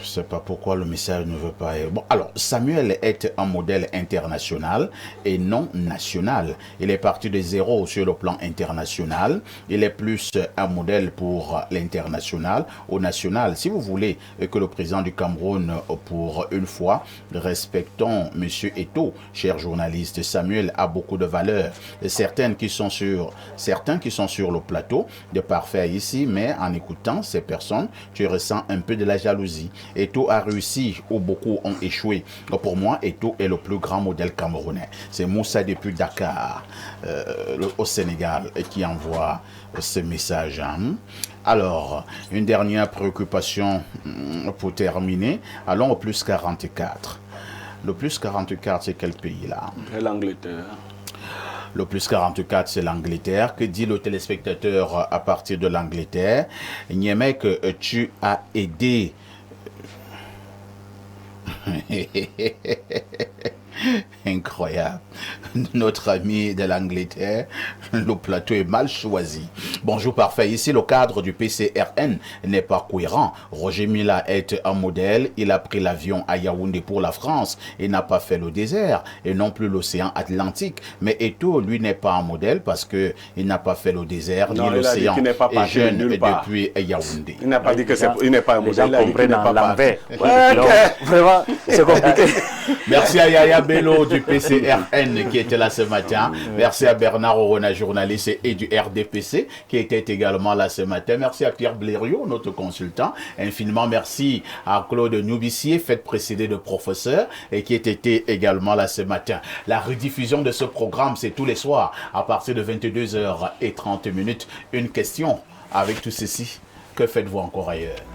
Je ne sais pas pourquoi le message ne veut pas... Bon, alors, Samuel est un modèle international et non national. Il est parti de zéro sur le plan international. Il est plus un modèle pour l'international au national. Si vous voulez que le président du Cameroun, pour une fois, respectons M. Eto'o, cher journaliste, Samuel a beaucoup de valeurs. Certains qui sont sur le plateau de parfait ici, mais en écoutant ces personnes, tu ressens un peu de la jalousie. Eto'o a réussi où beaucoup ont échoué. Pour moi, Eto'o est le plus grand modèle camerounais. C'est Moussa depuis Dakar, au Sénégal, qui envoie ce message. Alors, une dernière préoccupation pour terminer. Allons au plus 44. Le plus 44, c'est quel pays là? C'est l'Angleterre. Le plus 44, c'est l'Angleterre. Que dit le téléspectateur à partir de l'Angleterre? Niemek, tu as aidé... Incroyable. Notre ami de l'Angleterre, le plateau est mal choisi. Bonjour parfait. Ici, le cadre du PCRN n'est pas cohérent. Roger Mila est un modèle. Il a pris l'avion à Yaoundé pour la France et n'a pas fait le désert et non plus l'océan Atlantique. Mais Eto'o, lui, n'est pas un modèle parce que il n'a pas fait le désert ni l'océan et jeune depuis Yaoundé. Il n'a pas dit que il n'est pas un modèle. Les gens comprennent en l'envers. Vraiment, c'est compliqué. Merci à Yaya Bello du PCRN qui était là ce matin. Merci à Bernard Orona, journaliste et du RDPC qui qui était également là ce matin. Merci à Pierre Blériot, notre consultant. Infiniment merci à Claude Noubissier, fait précédé de professeur et qui était également là ce matin. La rediffusion de ce programme, c'est tous les soirs à partir de 22h30. Une question avec tout ceci. Que faites-vous encore ailleurs?